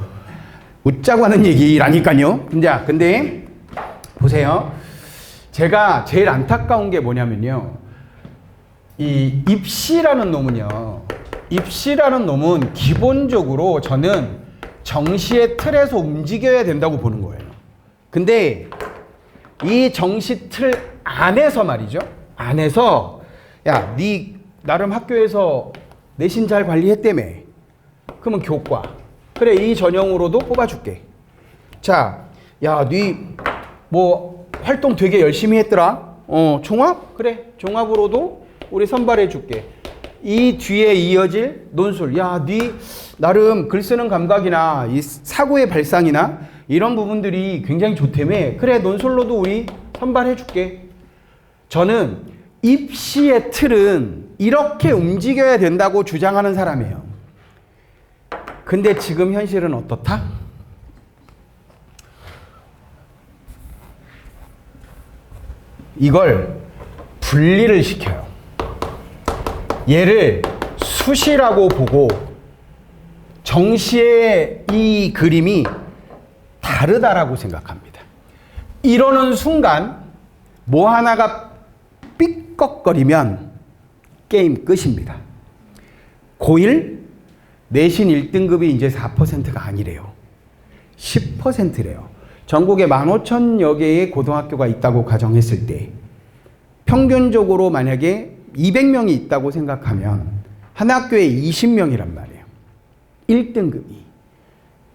웃자고 하는 얘기라니까요. 근데 보세요. 제가 제일 안타까운 게 뭐냐면요. 이 입시라는 놈은 기본적으로 저는 정시의 틀에서 움직여야 된다고 보는 거예요. 근데 이 정시 틀 안에서 말이죠. 안에서 야, 네 나름 학교에서 내신 잘 관리했다며. 그러면 교과. 그래, 이 전형으로도 뽑아줄게. 자, 야, 네 뭐 활동 되게 열심히 했더라. 종합? 그래, 종합으로도 우리 선발해줄게. 이 뒤에 이어질 논술. 야, 네 나름 글 쓰는 감각이나 이 사고의 발상이나 이런 부분들이 굉장히 좋다며. 그래, 논술로도 우리 선발해줄게. 저는 입시의 틀은 이렇게 움직여야 된다고 주장하는 사람이에요. 근데 지금 현실은 어떻다? 이걸 분리를 시켜요. 얘를 수시라고 보고 정시의 이 그림이 다르다라고 생각합니다. 이러는 순간 뭐 하나가 삐걱거리면 게임 끝입니다. 고1 내신 1등급이 이제 4%가 아니래요. 10%래요. 전국에 15,000여 개의 고등학교가 있다고 가정했을 때 평균적으로 만약에 200명이 있다고 생각하면 한 학교에 20명이란 말이에요. 1등급이.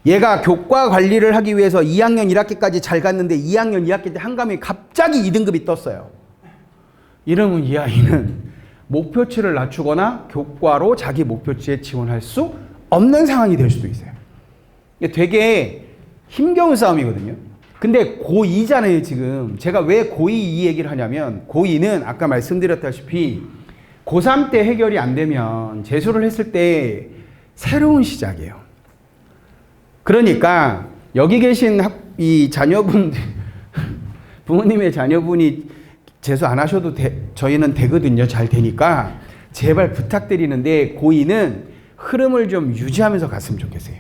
얘가 교과 관리를 하기 위해서 2학년 1학기까지 잘 갔는데 2학년 2학기 때 한감에 갑자기 2등급이 떴어요. 이러면 이 아이는 목표치를 낮추거나 교과로 자기 목표치에 지원할 수 없는 상황이 될 수도 있어요. 되게 힘겨운 싸움이거든요. 근데 고2잖아요, 지금. 제가 왜 고2 이 얘기를 하냐면, 고2는 아까 말씀드렸다시피 고3 때 해결이 안 되면 재수를 했을 때 새로운 시작이에요. 그러니까 여기 계신 이 자녀분, 부모님의 자녀분이 재수 안 하셔도 저희는 되거든요. 잘 되니까. 제발 부탁드리는데 고2는 흐름을 좀 유지하면서 갔으면 좋겠어요.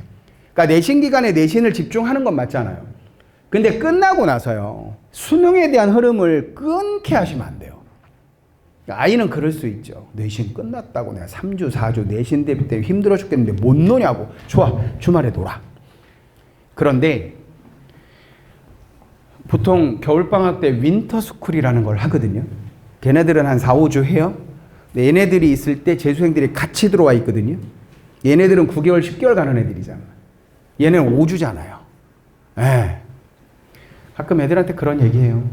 그러니까 내신 기간에 내신을 집중하는 건 맞잖아요. 근데 끝나고 나서요. 수능에 대한 흐름을 끊게 하시면 안 돼요. 아이는 그럴 수 있죠. 내신 끝났다고 내가 3주, 4주 내신 대비 때문에 힘들어 죽겠는데 못 노냐고. 좋아, 주말에 놀아. 그런데 보통 겨울방학 때 윈터스쿨이라는 걸 하거든요. 걔네들은 한 4, 5주 해요. 근데 얘네들이 있을 때 재수생들이 같이 들어와 있거든요. 얘네들은 9개월, 10개월 가는 애들이잖아. 얘는 5주잖아요. 예. 가끔 애들한테 그런 얘기해요.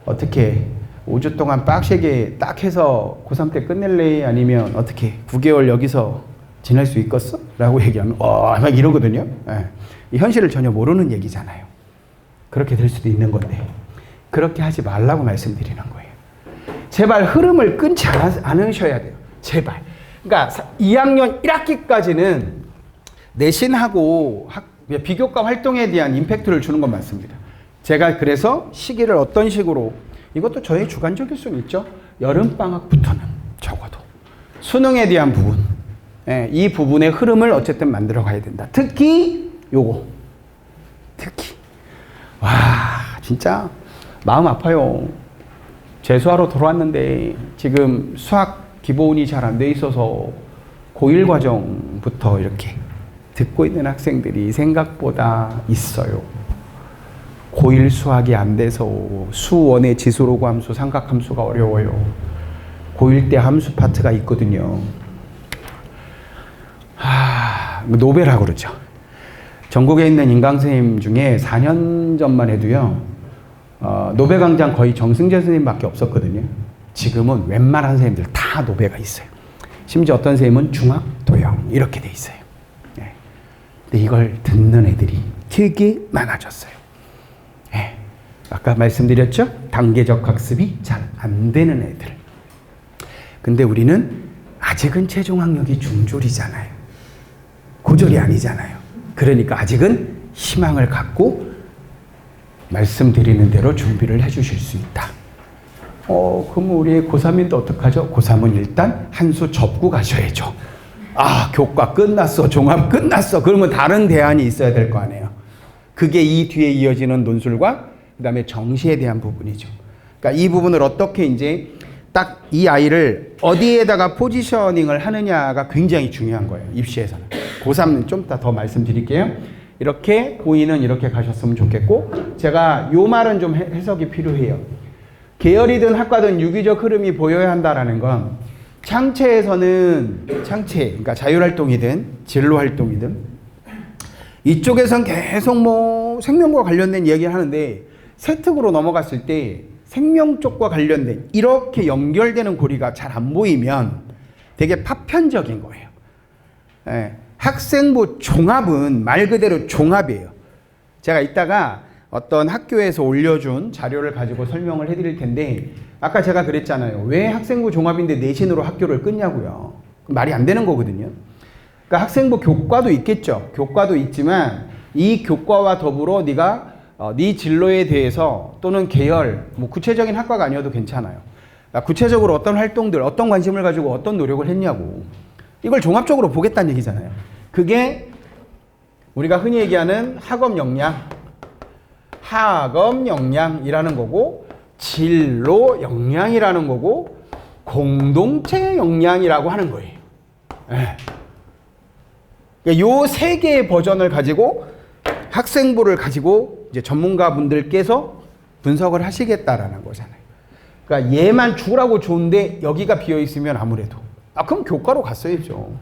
어떻게 5주 동안 빡세게 딱 해서 고3 때 끝낼래? 아니면 어떻게 9개월 여기서 지낼 수 있겠어? 라고 얘기하면 막 이러거든요. 예. 이 현실을 전혀 모르는 얘기잖아요. 그렇게 될 수도 있는 건데 그렇게 하지 말라고 말씀드리는 거예요. 제발 흐름을 끊지 않으셔야 돼요. 제발. 그러니까 2학년 1학기까지는 내신하고 비교과 활동에 대한 임팩트를 주는 건 맞습니다. 제가 그래서 시기를 어떤 식으로, 이것도 저의 주관적일 수는 있죠. 여름방학부터는 적어도 수능에 대한 부분, 이 부분의 흐름을 어쨌든 만들어 가야 된다. 특히 요거, 특히 와 진짜 마음 아파요. 재수하러 돌아왔는데 지금 수학 기본이 잘 안 돼 있어서 고1 과정부터 이렇게 듣고 있는 학생들이 생각보다 있어요. 고1 수학이 안 돼서 수1의 지수로그 함수, 삼각함수가 어려워요. 고1 때 함수 파트가 있거든요. 노벨하고 그러죠. 전국에 있는 인강선생님 중에 4년 전만 해도요. 노벨 강좌 거의 정승재 선생님밖에 없었거든요. 지금은 웬만한 선생님들 다 노벨가 있어요. 심지어 어떤 선생님은 중학, 도형 이렇게 돼 있어요. 네. 근데 이걸 듣는 애들이 되게 많아졌어요. 네. 아까 말씀드렸죠? 단계적 학습이 잘 안 되는 애들. 근데 우리는 아직은 최종 학력이 중졸이잖아요. 고졸이 아니잖아요. 그러니까 아직은 희망을 갖고 말씀드리는 대로 준비를 해 주실 수 있다. 그럼 우리 고3인데 어떡하죠? 고3은 일단 한 수 접고 가셔야죠. 아, 교과 끝났어. 종합 끝났어. 그러면 다른 대안이 있어야 될 거 아니에요. 그게 이 뒤에 이어지는 논술과 그 다음에 정시에 대한 부분이죠. 그러니까 이 부분을 어떻게 이제 딱 이 아이를 어디에다가 포지셔닝을 하느냐가 굉장히 중요한 거예요. 입시에서는. 고3은 좀 이따 더 말씀드릴게요. 이렇게 고2는 이렇게 가셨으면 좋겠고, 제가 요 말은 좀 해석이 필요해요. 계열이든 학과든 유기적 흐름이 보여야 한다라는 건 창체에서는 그러니까 자율활동이든 진로활동이든 이쪽에선 계속 뭐 생명과 관련된 이야기를 하는데 세특으로 넘어갔을 때 생명 쪽과 관련된 이렇게 연결되는 고리가 잘 안 보이면 되게 파편적인 거예요. 예, 학생부 종합은 말 그대로 종합이에요. 제가 이따가 어떤 학교에서 올려준 자료를 가지고 설명을 해드릴 텐데 아까 제가 그랬잖아요. 왜 학생부 종합인데 내신으로 학교를 끊냐고요. 말이 안 되는 거거든요. 그러니까 학생부 교과도 있겠죠. 교과도 있지만 이 교과와 더불어 네가 네 진로에 대해서 또는 계열, 뭐 구체적인 학과가 아니어도 괜찮아요. 그러니까 구체적으로 어떤 활동들, 어떤 관심을 가지고 어떤 노력을 했냐고. 이걸 종합적으로 보겠다는 얘기잖아요. 그게 우리가 흔히 얘기하는 학업 역량이라는 거고 진로 역량이라는 거고 공동체 역량이라고 하는 거예요. 요 세 개의 버전을 가지고 학생부를 가지고 이제 전문가분들께서 분석을 하시겠다라는 거잖아요. 그러니까 얘만 주라고 좋은데 여기가 비어 있으면 아무래도 그럼 교과로 갔어야죠.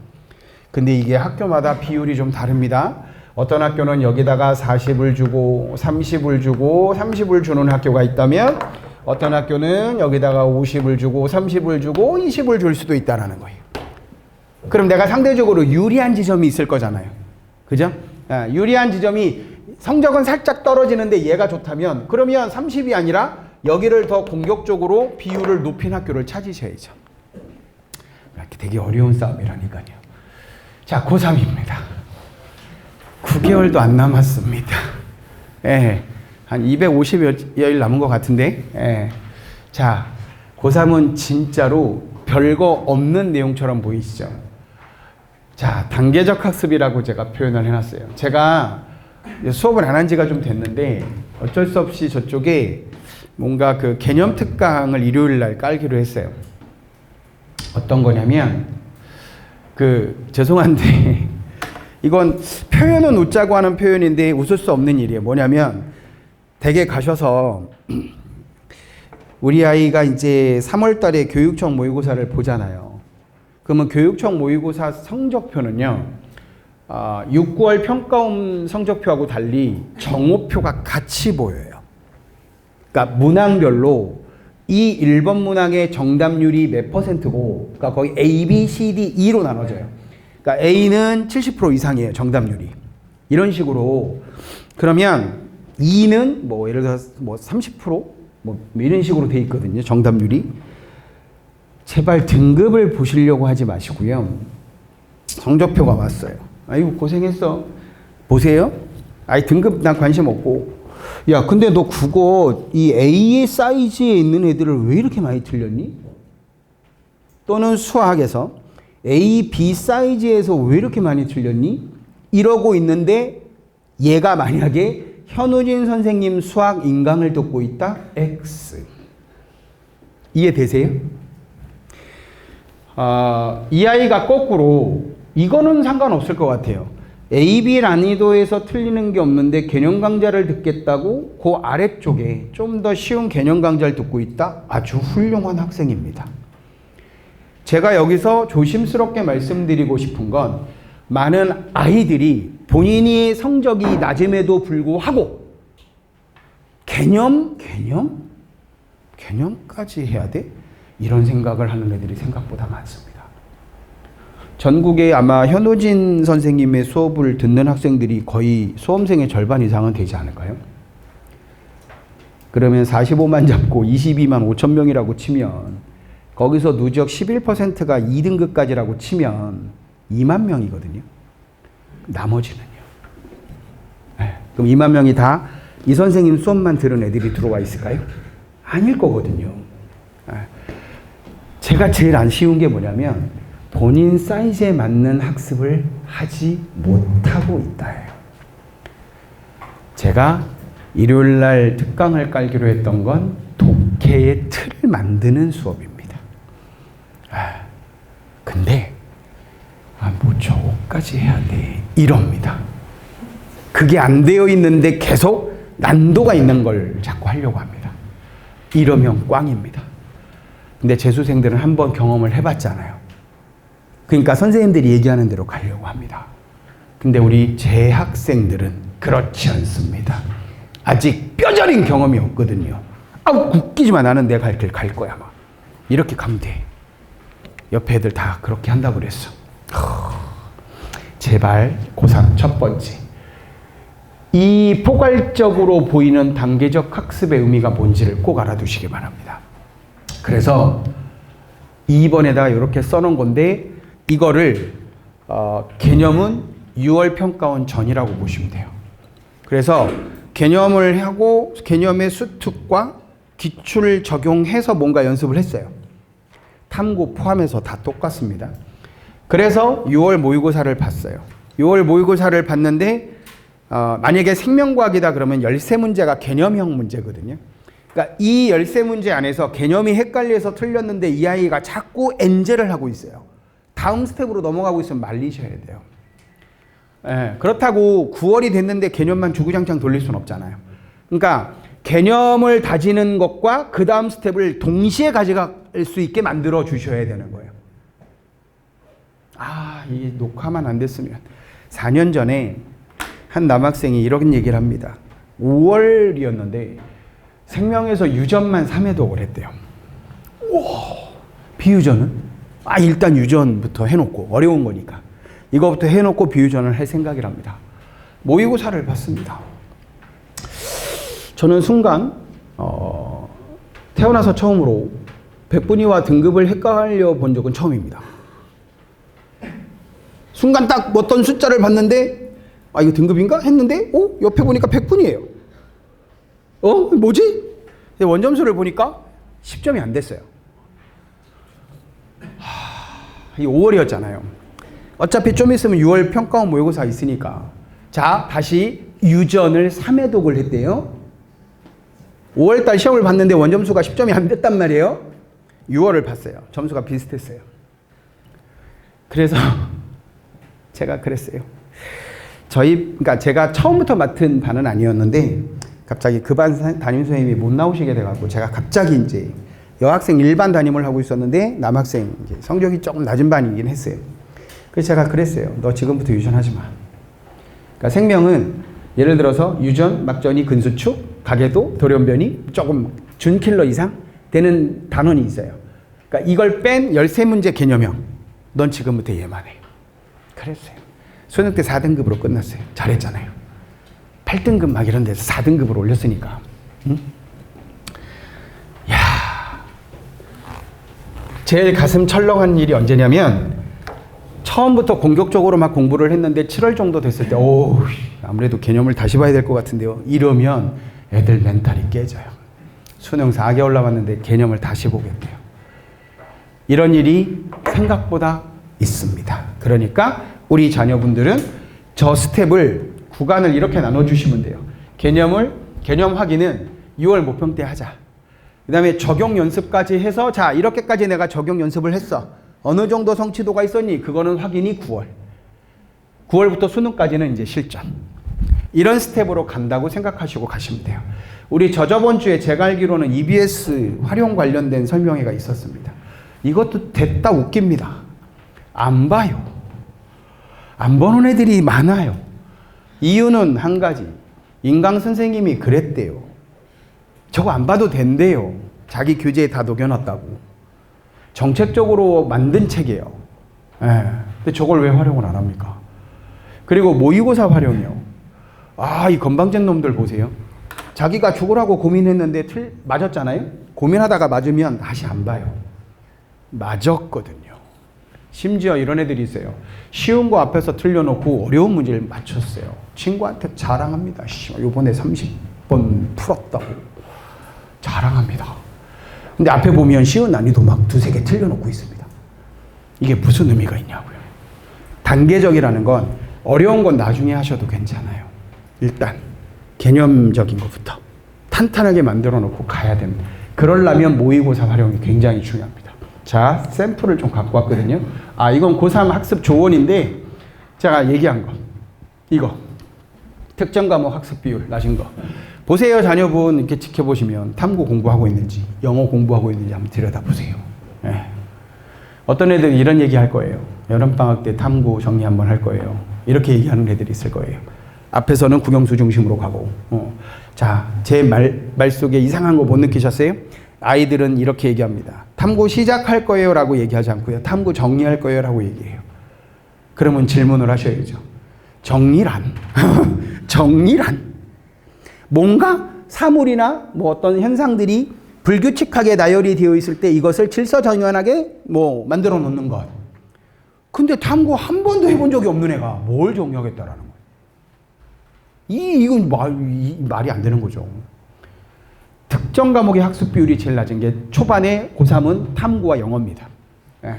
근데 이게 학교마다 비율이 좀 다릅니다. 어떤 학교는 여기다가 40을 주고 30을 주고 30을 주는 학교가 있다면 어떤 학교는 여기다가 50을 주고 30을 주고 20을 줄 수도 있다라는 거예요. 그럼 내가 상대적으로 유리한 지점이 있을 거잖아요. 그죠? 유리한 지점이 성적은 살짝 떨어지는데 얘가 좋다면 그러면 30이 아니라 여기를 더 공격적으로 비율을 높인 학교를 찾으셔야죠. 이렇게 되게 어려운 싸움이라니까요. 자, 고3입니다. 9개월도 안 남았습니다. 예, 한 250여일 남은 것 같은데. 예. 자, 고3은 진짜로 별거 없는 내용처럼 보이시죠? 자, 단계적 학습이라고 제가 표현을 해놨어요. 제가 수업을 안 한 지가 좀 됐는데 어쩔 수 없이 저쪽에 뭔가 그 개념 특강을 일요일 날 깔기로 했어요. 어떤 거냐면 죄송한데 이건 표현은 웃자고 하는 표현인데 웃을 수 없는 일이에요. 뭐냐면 댁에 가셔서 우리 아이가 이제 3월 달에 교육청 모의고사를 보잖아요. 그러면 교육청 모의고사 성적표는요. 6, 9월 평가원 성적표하고 달리 정오표가 같이 보여요. 그러니까 문항별로 이 1번 문항의 정답률이 몇 %고, 그러니까 거의 A, B, C, D, E로 나눠져요. 그러니까 A는 70% 이상이에요, 정답률이. 이런 식으로. 그러면 E는 뭐 예를 들어서 뭐 30%? 뭐 이런 식으로 돼 있거든요, 정답률이. 제발 등급을 보시려고 하지 마시고요. 성적표가 왔어요. 아이고 고생했어. 보세요. 아이 등급 난 관심 없고. 야 근데 너 국어 이 A의 사이즈에 있는 애들을 왜 이렇게 많이 틀렸니? 또는 수학에서 A, B 사이즈에서 왜 이렇게 많이 틀렸니? 이러고 있는데 얘가 만약에 현우진 선생님 수학 인강을 듣고 있다? X. 이해되세요? 이 아이가 거꾸로 이거는 상관없을 것 같아요. A, B 난이도에서 틀리는 게 없는데 개념 강좌를 듣겠다고 그 아래쪽에 좀 더 쉬운 개념 강좌를 듣고 있다? 아주 훌륭한 학생입니다. 제가 여기서 조심스럽게 말씀드리고 싶은 건 많은 아이들이 본인이 성적이 낮음에도 불구하고 개념까지 해야 돼? 이런 생각을 하는 애들이 생각보다 많습니다. 전국에 아마 현우진 선생님의 수업을 듣는 학생들이 거의 수험생의 절반 이상은 되지 않을까요? 그러면 45만 잡고 22만 5천 명이라고 치면 거기서 누적 11%가 2등급까지라고 치면 2만 명이거든요. 나머지는요. 그럼 2만 명이 다 이 선생님 수업만 들은 애들이 들어와 있을까요? 아닐 거거든요. 제가 제일 안 쉬운 게 뭐냐면 본인 사이즈에 맞는 학습을 하지 못하고 있다예요. 제가 일요일날 특강을 깔기로 했던 건 독해의 틀을 만드는 수업입니다. 근데 뭐 저거까지 해야 돼 이럽니다. 그게 안 되어 있는데 계속 난도가 있는 걸 자꾸 하려고 합니다. 이러면 꽝입니다. 근데 재수생들은 한번 경험을 해봤잖아요. 그러니까 선생님들이 얘기하는 대로 가려고 합니다. 근데 우리 재학생들은 그렇지 않습니다. 아직 뼈저린 경험이 없거든요. 웃기지 마. 나는 내 갈 길 갈 거야. 막 이렇게 가면 돼. 옆에 애들 다 그렇게 한다고 그랬어. 제발 고3 첫 번째. 이 포괄적으로 보이는 단계적 학습의 의미가 뭔지를 꼭 알아두시기 바랍니다. 그래서 2번에다가 이렇게 써놓은 건데 이거를 개념은 6월 평가원 전이라고 보시면 돼요. 그래서 개념을 하고 개념의 수특과 기출을 적용해서 뭔가 연습을 했어요. 탐구 포함해서 다 똑같습니다. 그래서 6월 모의고사를 봤어요. 6월 모의고사를 봤는데 만약에 생명과학이다 그러면 13문제가 개념형 문제거든요. 그러니까 이 13문제 안에서 개념이 헷갈려서 틀렸는데 이 아이가 자꾸 엔젤을 하고 있어요. 다음 스텝으로 넘어가고 있으면 말리셔야 돼요. 그렇다고 9월이 됐는데 개념만 주구장창 돌릴 수는 없잖아요. 그러니까 개념을 다지는 것과 그 다음 스텝을 동시에 가져갈 수 있게 만들어 주셔야 되는 거예요. 이 녹화만 안 됐으면. 4년 전에 한 남학생이 이런 얘기를 합니다. 5월이었는데 생명에서 유전만 3회독을 했대요. 우와, 비유전은? 일단 유전부터 해놓고 어려운 거니까 이거부터 해놓고 비유전을 할 생각이랍니다. 모의고사를 봤습니다. 저는 순간 태어나서 처음으로 백분위와 등급을 헷갈려 본 적은 처음입니다. 순간 딱 어떤 숫자를 봤는데 이거 등급인가? 했는데 옆에 보니까 100분이에요. 뭐지? 원점수를 보니까 10점이 안 됐어요. 이 5월이었잖아요. 어차피 좀 있으면 6월 평가원 모의고사 있으니까 자 다시 유전을 3회독을 했대요. 5월달 시험을 봤는데 원점수가 10점이 안 됐단 말이에요. 6월을 봤어요. 점수가 비슷했어요. 그래서 제가 그랬어요. 그러니까 제가 처음부터 맡은 반은 아니었는데 갑자기 그 반 담임 선생님이 못 나오시게 돼가지고 제가 갑자기 이제 여학생 일반 담임을 하고 있었는데 남학생 이제 성적이 조금 낮은 반이긴 했어요. 그래서 제가 그랬어요. 너 지금부터 유전하지 마. 그러니까 생명은 예를 들어서 유전, 막전이, 근수축, 가계도, 돌연변이 조금 준킬러 이상 되는 단원이 있어요. 그러니까 이걸 뺀 13문제 개념형. 넌 지금부터 얘만 해. 그랬어요. 수능 때 4등급으로 끝났어요. 잘했잖아요. 8등급 막 이런 데서 4등급으로 올렸으니까. 응? 제일 가슴 철렁한 일이 언제냐면 처음부터 공격적으로 막 공부를 했는데 7월 정도 됐을 때 아무래도 개념을 다시 봐야 될 것 같은데요. 이러면 애들 멘탈이 깨져요. 수능 4개월 남았는데 개념을 다시 보겠대요. 이런 일이 생각보다 있습니다. 그러니까 우리 자녀분들은 저 스텝을 구간을 이렇게 나눠주시면 돼요. 개념 확인은 6월 모평 때 하자. 그 다음에 적용 연습까지 해서 자 이렇게까지 내가 적용 연습을 했어. 어느 정도 성취도가 있었니? 그거는 확인이 9월. 9월부터 수능까지는 이제 실전. 이런 스텝으로 간다고 생각하시고 가시면 돼요. 우리 저번 주에 제가 알기로는 EBS 활용 관련된 설명회가 있었습니다. 이것도 됐다 웃깁니다. 안 봐요. 안 보는 애들이 많아요. 이유는 한 가지. 인강 선생님이 그랬대요. 저거 안 봐도 된대요. 자기 교재에 다 녹여놨다고. 정책적으로 만든 책이에요. 근데 저걸 왜 활용을 안 합니까? 그리고 모의고사 활용이요. 이 건방진 놈들 보세요. 자기가 죽으라고 고민했는데 맞았잖아요. 고민하다가 맞으면 다시 안 봐요. 맞았거든요. 심지어 이런 애들이 있어요. 쉬운 거 앞에서 틀려놓고 어려운 문제를 맞췄어요. 친구한테 자랑합니다. 이번에 30번 풀었다고. 자랑합니다. 근데 앞에 보면 쉬운 난이도 막 두세 개 틀려놓고 있습니다. 이게 무슨 의미가 있냐고요. 단계적이라는 건 어려운 건 나중에 하셔도 괜찮아요. 일단 개념적인 것부터 탄탄하게 만들어 놓고 가야 됩니다. 그러려면 모의고사 활용이 굉장히 중요합니다. 자, 샘플을 좀 갖고 왔거든요. 아, 이건 고3 학습 조언인데 제가 얘기한 거 이거 특정 과목 학습 비율 나신 거 보세요. 자녀분 이렇게 지켜보시면 탐구 공부하고 있는지 영어 공부하고 있는지 한번 들여다보세요. 예. 어떤 애들은 이런 얘기 할 거예요. 여름방학 때 탐구 정리 한번 할 거예요. 이렇게 얘기하는 애들이 있을 거예요. 앞에서는 국영수 중심으로 가고 자, 제 말 속에 이상한 거 못 느끼셨어요? 아이들은 이렇게 얘기합니다. 탐구 시작할 거예요 라고 얘기하지 않고요. 탐구 정리할 거예요 라고 얘기해요. 그러면 질문을 하셔야죠. 정리란? 정리란? 뭔가 사물이나 뭐 어떤 현상들이 불규칙하게 나열이 되어 있을 때 이것을 질서정연하게 뭐 만들어 놓는 것. 근데 탐구 한 번도 해본 적이 없는 애가 뭘 정리하겠다라는 거예요. 이건 말이 안 되는 거죠. 특정 과목의 학습 비율이 제일 낮은 게 초반에 고3은 탐구와 영어입니다. 예.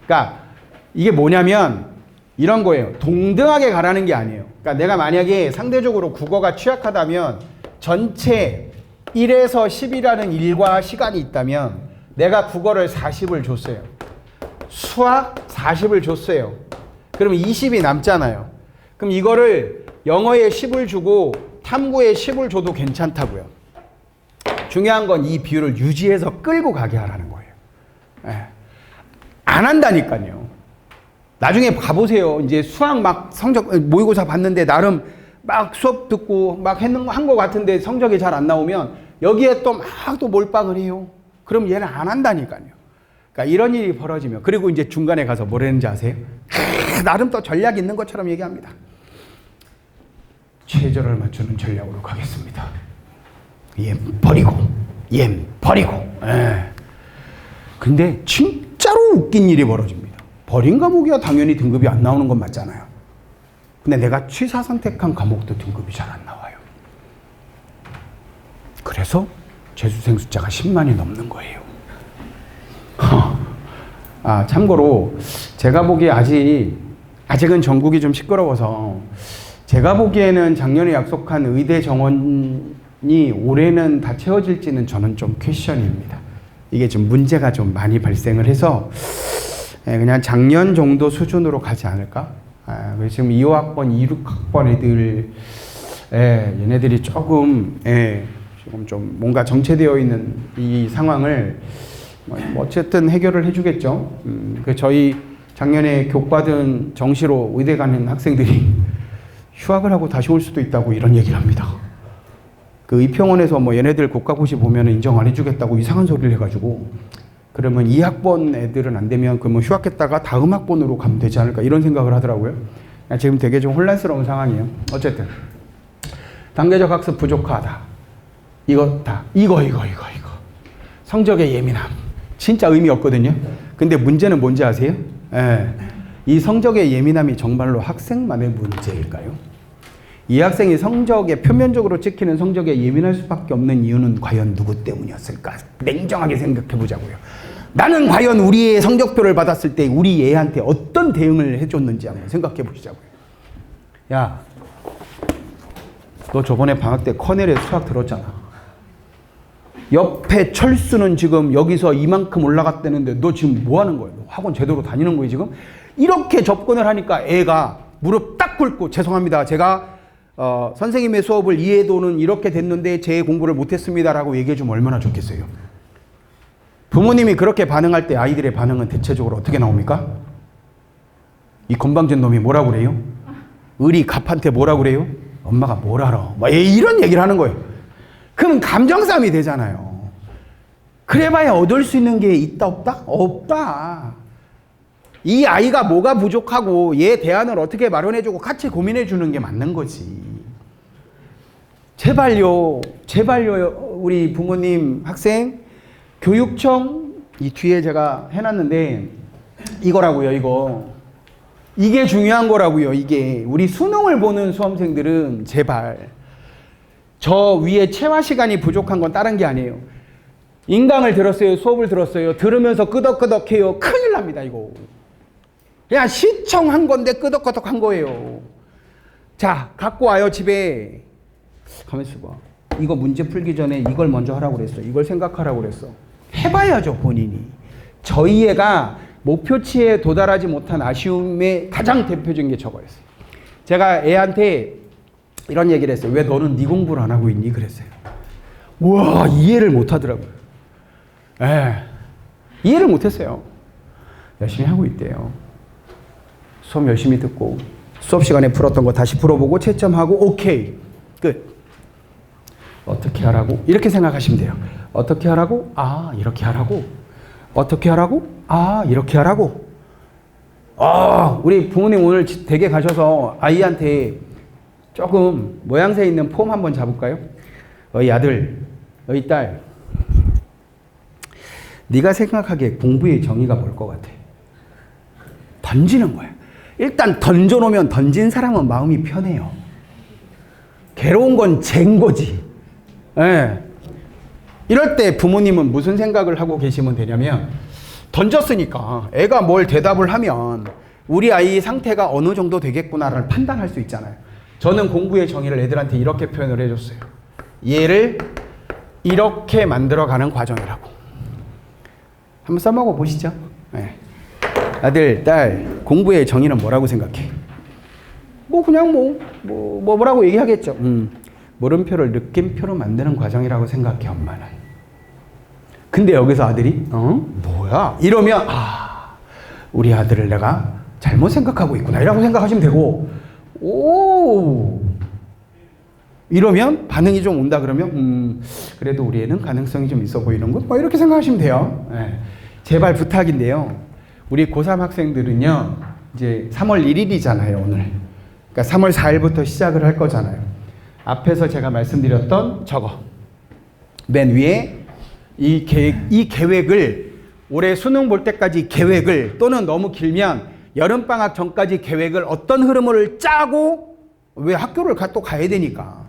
그러니까 이게 뭐냐면 이런 거예요. 동등하게 가라는 게 아니에요. 그러니까 내가 만약에 상대적으로 국어가 취약하다면 전체 1에서 10이라는 일과 시간이 있다면 내가 국어를 40을 줬어요. 수학 40을 줬어요. 그러면 20이 남잖아요. 그럼 이거를 영어에 10을 주고 탐구에 10을 줘도 괜찮다고요. 중요한 건 이 비율을 유지해서 끌고 가게 하라는 거예요. 예. 안 한다니까요. 나중에 가보세요. 이제 수학 막 성적 모의고사 봤는데 나름 막 수업 듣고 막 한 거 같은데 성적이 잘 안 나오면 여기에 또 막 또 몰빵을 해요. 그럼 얘는 안 한다니까요. 그러니까 이런 일이 벌어지면 그리고 이제 중간에 가서 뭘 했는지 아세요? 나름 또 전략 있는 것처럼 얘기합니다. 최저를 맞추는 전략으로 가겠습니다. 얘 버리고 얘 버리고. 예. 근데 진짜로 웃긴 일이 벌어집니다. 버린 과목이야 당연히 등급이 안 나오는 건 맞잖아요. 근데 내가 취사 선택한 과목도 등급이 잘 안 나와요. 그래서 재수생 숫자가 10만이 넘는 거예요. 아, 참고로 제가 보기에 아직은 전국이 좀 시끄러워서 제가 보기에는 작년에 약속한 의대 정원이 올해는 다 채워질지는 저는 좀 퀘션입니다. 이게 좀 문제가 좀 많이 발생을 해서 그냥 작년 정도 수준으로 가지 않을까? 지금 2호학번, 26학번 애들, 얘네들이 조금 좀 뭔가 정체되어 있는 이 상황을 어쨌든 해결을 해주겠죠. 저희 작년에 교과든 정시로 의대 가는 학생들이 휴학을 하고 다시 올 수도 있다고 이런 얘기를 합니다. 그 의평원에서 뭐 얘네들 국가고시 보면 인정 안 해주겠다고 이상한 소리를 해가지고 그러면 2학번 애들은 안 되면 그러면 휴학했다가 다음 학번으로 가면 되지 않을까 이런 생각을 하더라고요. 지금 되게 좀 혼란스러운 상황이에요. 어쨌든 단계적 학습 부족하다. 이거 성적에 예민함. 진짜 의미 없거든요. 근데 문제는 뭔지 아세요? 이 성적에 예민함이 정말로 학생만의 문제일까요? 이 학생이 성적에 표면적으로 찍히는 성적에 예민할 수밖에 없는 이유는 과연 누구 때문이었을까? 냉정하게 생각해 보자고요. 나는 과연 우리의 성적표를 받았을 때 우리 애한테 어떤 대응을 해줬는지 한번 생각해 보시자고요. 야, 너 저번에 방학 때 커넬에 수학 들었잖아. 옆에 철수는 지금 여기서 이만큼 올라갔다는데 너 지금 뭐 하는 거야? 너 학원 제대로 다니는 거야 지금? 이렇게 접근을 하니까 애가 무릎 딱 꿇고 죄송합니다. 제가 선생님의 수업을 이해도는 이렇게 됐는데 제 공부를 못했습니다라고 얘기해 주면 얼마나 좋겠어요. 부모님이 그렇게 반응할 때 아이들의 반응은 대체적으로 어떻게 나옵니까? 이 건방진 놈이 뭐라고 그래요? 의리 갑한테 뭐라고 그래요? 엄마가 뭘 알아? 막 이런 얘기를 하는 거예요. 그러면 감정싸움이 되잖아요. 그래봐야 얻을 수 있는 게 있다 없다? 없다. 이 아이가 뭐가 부족하고 얘 대안을 어떻게 마련해주고 같이 고민해주는 게 맞는 거지. 제발요 우리 부모님 학생 교육청 이 뒤에 제가 해놨는데 이거라고요. 이게 중요한 거라고요. 이게 우리 수능을 보는 수험생들은 제발 저 위에 체화 시간이 부족한 건 다른 게 아니에요. 인강을 들었어요? 수업을 들었어요? 들으면서 끄덕끄덕해요? 큰일 납니다, 이거. 그냥 시청한 건데 끄덕끄덕한 거예요. 자, 갖고 와요, 집에. 가만있어 봐. 이거 문제 풀기 전에 이걸 먼저 하라고 그랬어. 이걸 생각하라고 그랬어. 해봐야죠, 본인이. 저희 애가 목표치에 도달하지 못한 아쉬움의 가장 대표적인 게 저거였어요. 제가 애한테 이런 얘기를 했어요. 왜 너는 네 공부를 안 하고 있니? 그랬어요. 우와, 이해를 못 하더라고요. 이해를 못 했어요. 열심히 하고 있대요. 수업 열심히 듣고 수업 시간에 풀었던 거 다시 풀어보고 채점하고 오케이. 끝. 어떻게 하라고? 이렇게 생각하시면 돼요. 어떻게 하라고? 아, 이렇게 하라고. 어떻게 하라고? 아, 이렇게 하라고. 우리 부모님 오늘 댁에 가셔서 아이한테 조금 모양새 있는 폼 한번 잡을까요? 어이 아들, 어이 딸, 네가 생각하기에 공부의 정의가 뭘 것 같아? 던지는 거야. 일단 던져놓으면 던진 사람은 마음이 편해요. 괴로운 건 잰 거지. 이럴 때 부모님은 무슨 생각을 하고 계시면 되냐면, 던졌으니까 애가 뭘 대답을 하면 우리 아이 상태가 어느 정도 되겠구나를 판단할 수 있잖아요. 저는 공부의 정의를 애들한테 이렇게 표현을 해줬어요. 얘를 이렇게 만들어가는 과정이라고. 한번 써먹어 보시죠. 아들, 딸, 공부의 정의는 뭐라고 생각해? 그냥 뭐라고 얘기하겠죠. 물음표를 느낌표로 만드는 과정이라고 생각해, 엄마는. 근데 여기서 아들이 뭐야? 이러면 우리 아들을 내가 잘못 생각하고 있구나 이라고 생각하시면 되고, 이러면 반응이 좀 온다 그러면 그래도 우리 애는 가능성이 좀 있어 보이는군, 이렇게 생각하시면 돼요. 제발 부탁인데요. 우리 고3 학생들은요, 이제 3월 1일이잖아요, 오늘. 그러니까 3월 4일부터 시작을 할 거잖아요. 앞에서 제가 말씀드렸던 저거. 맨 위에 이 계획을 올해 수능 볼 때까지 계획을, 또는 너무 길면 여름방학 전까지 계획을 어떤 흐름을 짜고, 왜 학교를 또 가야 되니까.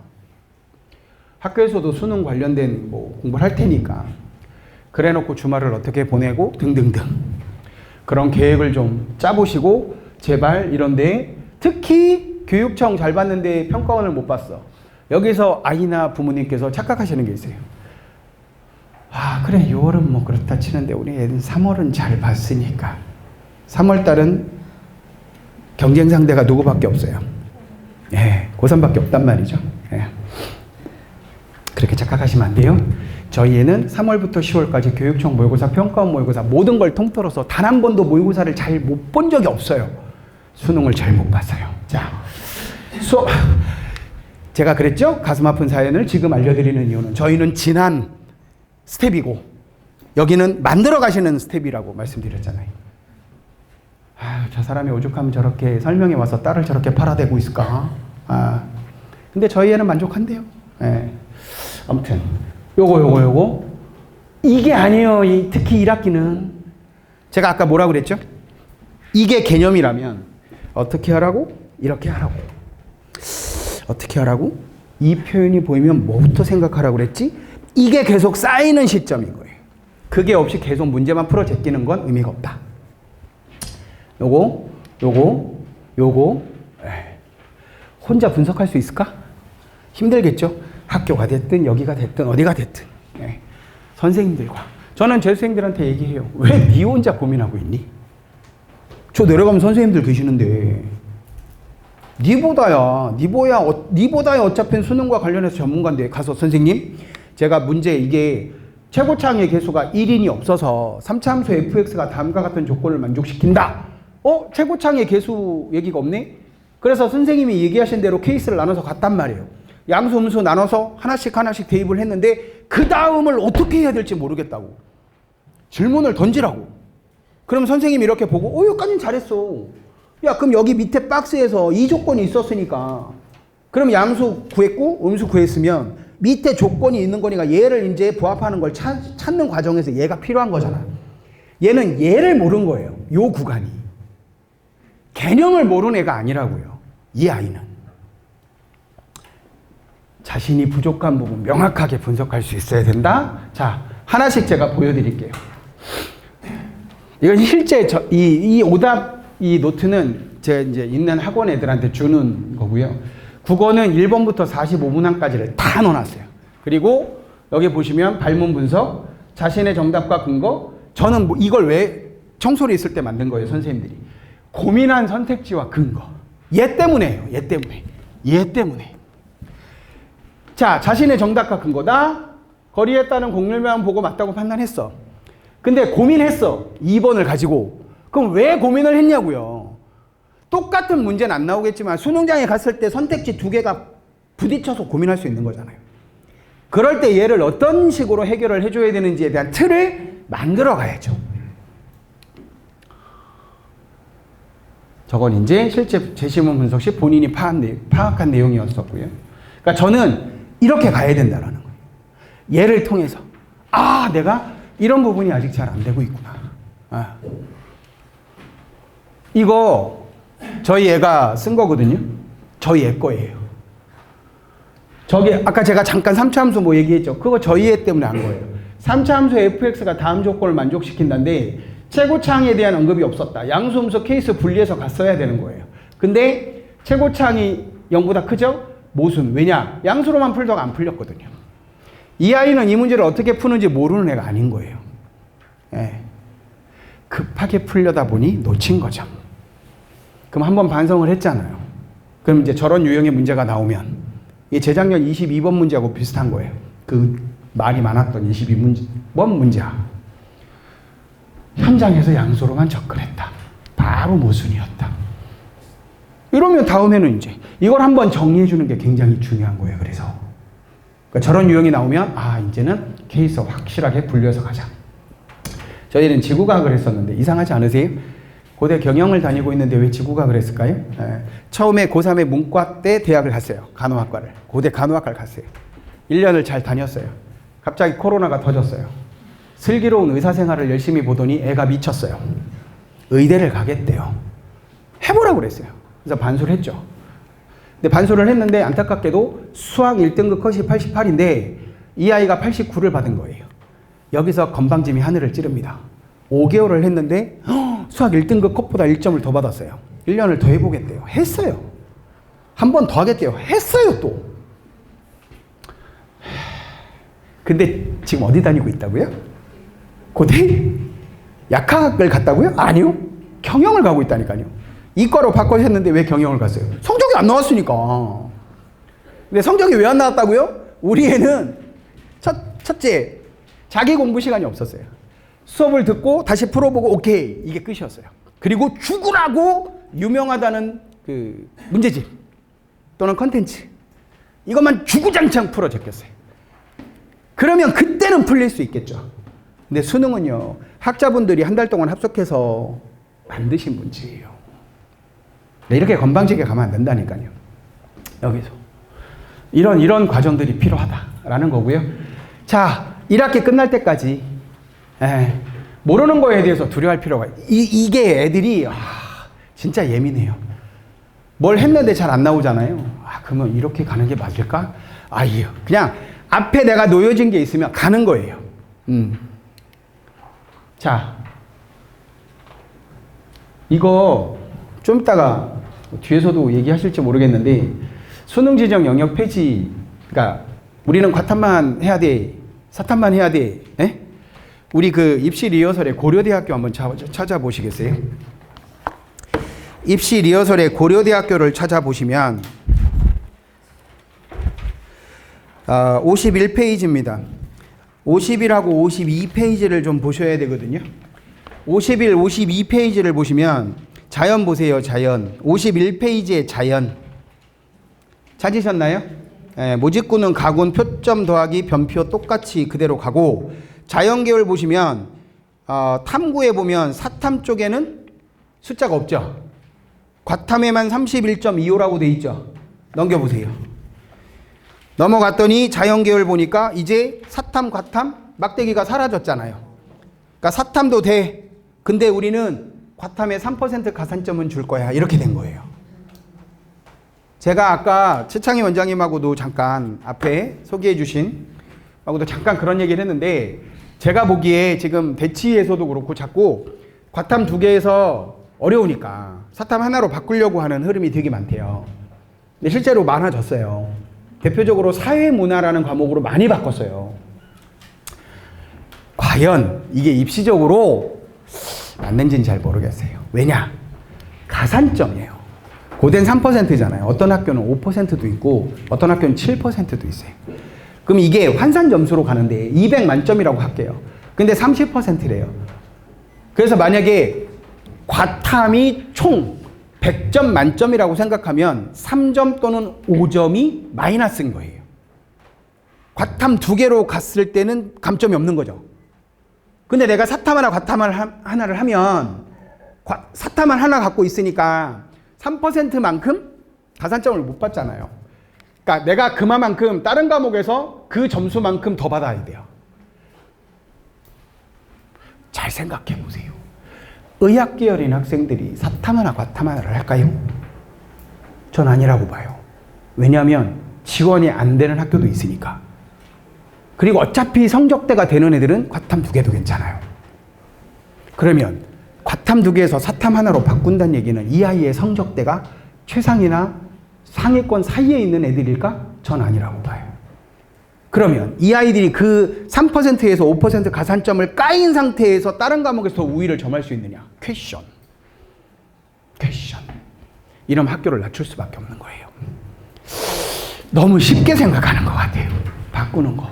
학교에서도 수능 관련된 공부를 할 테니까. 그래 놓고 주말을 어떻게 보내고 등등등. 그런 계획을 좀 짜보시고, 제발 이런데, 특히 교육청 잘 봤는데 평가원을 못 봤어. 여기서 아이나 부모님께서 착각하시는 게 있어요. 그래 6월은 그렇다 치는데 우리 애는 3월은 잘 봤으니까. 3월달은 경쟁 상대가 누구밖에 없어요. 고3밖에 없단 말이죠. 그렇게 착각하시면 안 돼요. 저희 애는 3월부터 10월까지 교육청 모의고사, 평가원 모의고사 모든 걸 통틀어서 단 한 번도 모의고사를 잘 못 본 적이 없어요. 수능을 잘 못 봤어요. 자, 수업. 제가 그랬죠? 가슴 아픈 사연을 지금 알려드리는 이유는 저희는 지난 스텝이고 여기는 만들어 가시는 스텝이라고 말씀드렸잖아요. 저 사람이 오죽하면 저렇게 설명해 와서 딸을 저렇게 팔아대고 있을까? 근데 저희 애는 만족한대요. 아무튼 요거 이게 아니에요. 특히 1학기는 제가 아까 뭐라고 그랬죠? 이게 개념이라면 어떻게 하라고? 이렇게 하라고. 어떻게 하라고? 이 표현이 보이면 뭐부터 생각하라고 그랬지? 이게 계속 쌓이는 시점인 거예요. 그게 없이 계속 문제만 풀어 제끼는 건 의미가 없다. 요거 혼자 분석할 수 있을까? 힘들겠죠? 학교가 됐든 여기가 됐든 어디가 됐든. 선생님들과 저는 제 선생님들한테 얘기해요. 왜 네 혼자 고민하고 있니? 저 내려가면 선생님들 계시는데 니보다야 어차피 수능과 관련해서 전문가인데 가서 선생님 제가 문제 이게 최고차항의 개수가 1인이 없어서 3차 함수 fx가 다음과 같은 조건을 만족시킨다. 최고차항의 개수 얘기가 없네? 그래서 선생님이 얘기하신 대로 케이스를 나눠서 갔단 말이에요. 양수, 음수 나눠서 하나씩 대입을 했는데 그 다음을 어떻게 해야 될지 모르겠다고. 질문을 던지라고. 그럼 선생님이 이렇게 보고 여기까지는 잘했어. 야, 그럼 여기 밑에 박스에서 이 조건이 있었으니까 그럼 양수 구했고 음수 구했으면 밑에 조건이 있는 거니까 얘를 이제 부합하는 걸 찾는 과정에서 얘가 필요한 거잖아. 얘는 얘를 모르는 거예요. 요 구간이. 개념을 모르는 애가 아니라고요. 이 아이는. 자신이 부족한 부분 명확하게 분석할 수 있어야 된다. 자, 하나씩 제가 보여드릴게요. 이건 실제 이 오답 이 노트는 제가 이제 있는 학원 애들한테 주는 거고요. 국어는 1번부터 45문항까지를 다 넣어놨어요. 그리고 여기 보시면 발문 분석, 자신의 정답과 근거. 저는 뭐 이걸 왜 청소리 있을 때 만든 거예요, 선생님들이. 고민한 선택지와 근거. 얘 때문에요. 얘 때문에. 얘 때문에. 자, 자신의 정답과 근거다. 거리에 따른 곡률만 보고 맞다고 판단했어. 근데 고민했어. 2번을 가지고. 그럼 왜 고민을 했냐고요. 똑같은 문제는 안 나오겠지만 수능장에 갔을 때 선택지 2개가 부딪혀서 고민할 수 있는 거잖아요. 그럴 때 얘를 어떤 식으로 해결을 해줘야 되는지에 대한 틀을 만들어 가야죠. 저건 이제 실제 제시문 분석 시 본인이 파악한 내용이었었고요. 그러니까 저는 이렇게 가야 된다라는 거예요. 얘를 통해서 아, 내가 이런 부분이 아직 잘 안 되고 있구나. 아. 이거 저희 애가 쓴 거거든요. 저희 애 거예요. 저기 아까 제가 잠깐 3차 함수 뭐 얘기했죠. 그거 저희 애 때문에 한 거예요. 3차 함수 fx가 다음 조건을 만족시킨다는데 최고차항에 대한 언급이 없었다. 양수함수 케이스 분리해서 갔어야 되는 거예요. 근데 최고차항이 0보다 크죠? 모순. 왜냐? 양수로만 풀다가 안 풀렸거든요. 이 아이는 이 문제를 어떻게 푸는지 모르는 애가 아닌 거예요. 예. 급하게 풀려다 보니 놓친 거죠. 그럼 한번 반성을 했잖아요. 그럼 이제 저런 유형의 문제가 나오면 이 재작년 22번 문제하고 비슷한 거예요. 그 말이 많았던 22번 문제야. 현장에서 양수로만 접근했다. 바로 모순이었다. 이러면 다음에는 이제 이걸 한번 정리해 주는 게 굉장히 중요한 거예요. 그래서 그러니까 저런 유형이 나오면 아, 이제는 케이스 확실하게 분류해서 가자. 저희는 지구과학을 했었는데 이상하지 않으세요? 고대 경영을 다니고 있는데 왜 지구과학을 했을까요? 처음에 고3에 문과 때 대학을 갔어요. 간호학과를. 고대 간호학과를 갔어요. 1년을 잘 다녔어요. 갑자기 코로나가 터졌어요. 슬기로운 의사생활을 열심히 보더니 애가 미쳤어요. 의대를 가겠대요. 해보라고 그랬어요. 그래서 반수를 했죠. 근데 반수를 했는데 안타깝게도 수학 1등급 컷이 88인데 이 아이가 89를 받은 거예요. 여기서 건방짐이 하늘을 찌릅니다. 5개월을 했는데 수학 1등급 컷보다 1점을 더 받았어요. 1년을 더 해보겠대요. 했어요. 한 번 더 하겠대요. 했어요 또. 근데 지금 어디 다니고 있다고요? 고대? 약학을 갔다고요? 아니요. 경영을 가고 있다니까요. 이과로 바꿔셨는데 왜 경영을 갔어요? 성적이 안 나왔으니까. 근데 성적이 왜 안 나왔다고요? 우리 애는 첫째, 자기 공부 시간이 없었어요. 수업을 듣고 다시 풀어보고 오케이, 이게 끝이었어요. 그리고 죽으라고 유명하다는 그 문제집 또는 컨텐츠 이것만 주구장창 풀어 제꼈어요. 그러면 그때는 풀릴 수 있겠죠. 근데 수능은요, 학자분들이 한 달 동안 합숙해서 만드신 문제예요. 이렇게 건방지게 가면 안 된다니까요. 여기서 이런 과정들이 필요하다라는 거고요. 자, 1학기 끝날 때까지 모르는 거에 대해서 두려워할 필요가 이게 애들이 진짜 예민해요. 뭘 했는데 잘 안 나오잖아요. 그러면 이렇게 가는 게 맞을까? 그냥 앞에 내가 놓여진 게 있으면 가는 거예요. 자, 이거 좀 이따가 뒤에서도 얘기하실지 모르겠는데 수능 지정 영역 폐지, 그러니까 우리는 과탐만 해야 돼, 사탐만 해야 돼. 에? 우리 그 입시 리허설에 고려대학교 한번 찾아보시겠어요? 입시 리허설에 고려대학교를 찾아보시면 51페이지입니다. 50일하고 52페이지를 좀 보셔야 되거든요. 51, 52페이지를 보시면 자연 보세요. 자연. 51페이지에 자연. 찾으셨나요? 모집구는 가군 표점 더하기 변표 똑같이 그대로 가고, 자연 계열 보시면 탐구에 보면 사탐 쪽에는 숫자가 없죠. 과탐에만 31.25라고 돼 있죠. 넘겨보세요. 넘어갔더니 자연 계열 보니까 이제 사탐, 과탐, 막대기가 사라졌잖아요. 그러니까 사탐도 돼. 근데 우리는 과탐에 3% 가산점은 줄 거야. 이렇게 된 거예요. 제가 아까 최창희 원장님하고도 잠깐 앞에 소개해 주신 하고도 잠깐 그런 얘기를 했는데, 제가 보기에 지금 대치에서도 그렇고 자꾸 과탐 2개에서 어려우니까 사탐 하나로 바꾸려고 하는 흐름이 되게 많대요. 근데 실제로 많아졌어요. 대표적으로 사회문화라는 과목으로 많이 바꿨어요. 과연 이게 입시적으로 맞는지는 잘 모르겠어요. 왜냐? 가산점이에요. 고된 3%잖아요. 어떤 학교는 5%도 있고 어떤 학교는 7%도 있어요. 그럼 이게 환산 점수로 가는데 200 만점이라고 할게요. 근데 30%래요. 그래서 만약에 과탐이 총 100점 만점이라고 생각하면 3점 또는 5점이 마이너스인 거예요. 과탐 2개로 갔을 때는 감점이 없는 거죠. 근데 내가 사탐 하나, 과탐 하나를 하면 사탐을 하나 갖고 있으니까 3%만큼 가산점을 못 받잖아요. 그러니까 내가 그만큼 다른 과목에서 그 점수만큼 더 받아야 돼요. 잘 생각해 보세요. 의학 계열인 학생들이 사탐 하나, 과탐 하나를 할까요? 전 아니라고 봐요. 왜냐하면 지원이 안 되는 학교도 있으니까. 그리고 어차피 성적대가 되는 애들은 과탐 2개도 괜찮아요. 그러면 과탐 2개에서 사탐 하나로 바꾼다는 얘기는 이 아이의 성적대가 최상이나 상위권 사이에 있는 애들일까? 전 아니라고 봐요. 그러면 이 아이들이 그 3%에서 5% 가산점을 까인 상태에서 다른 과목에서 더 우위를 점할 수 있느냐? 퀘션. 이러면 학교를 낮출 수밖에 없는 거예요. 너무 쉽게 생각하는 것 같아요. 바꾸는 거.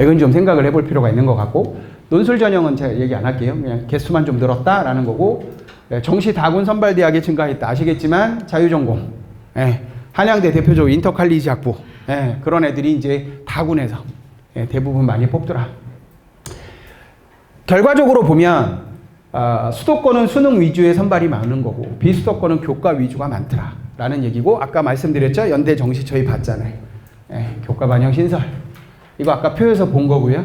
이건 좀 생각을 해볼 필요가 있는 것 같고, 논술 전형은 제가 얘기 안 할게요. 그냥 개수만 좀 늘었다라는 거고, 정시 다군 선발대학이 증가했다. 아시겠지만 자유전공, 한양대 대표적으로 인터칼리지 학부, 그런 애들이 이제 다군에서 대부분 많이 뽑더라. 결과적으로 보면 수도권은 수능 위주의 선발이 많은 거고 비수도권은 교과 위주가 많더라 라는 얘기고, 아까 말씀드렸죠? 연대 정시 저희 봤잖아요. 교과 반영 신설, 이거 아까 표에서 본 거고요.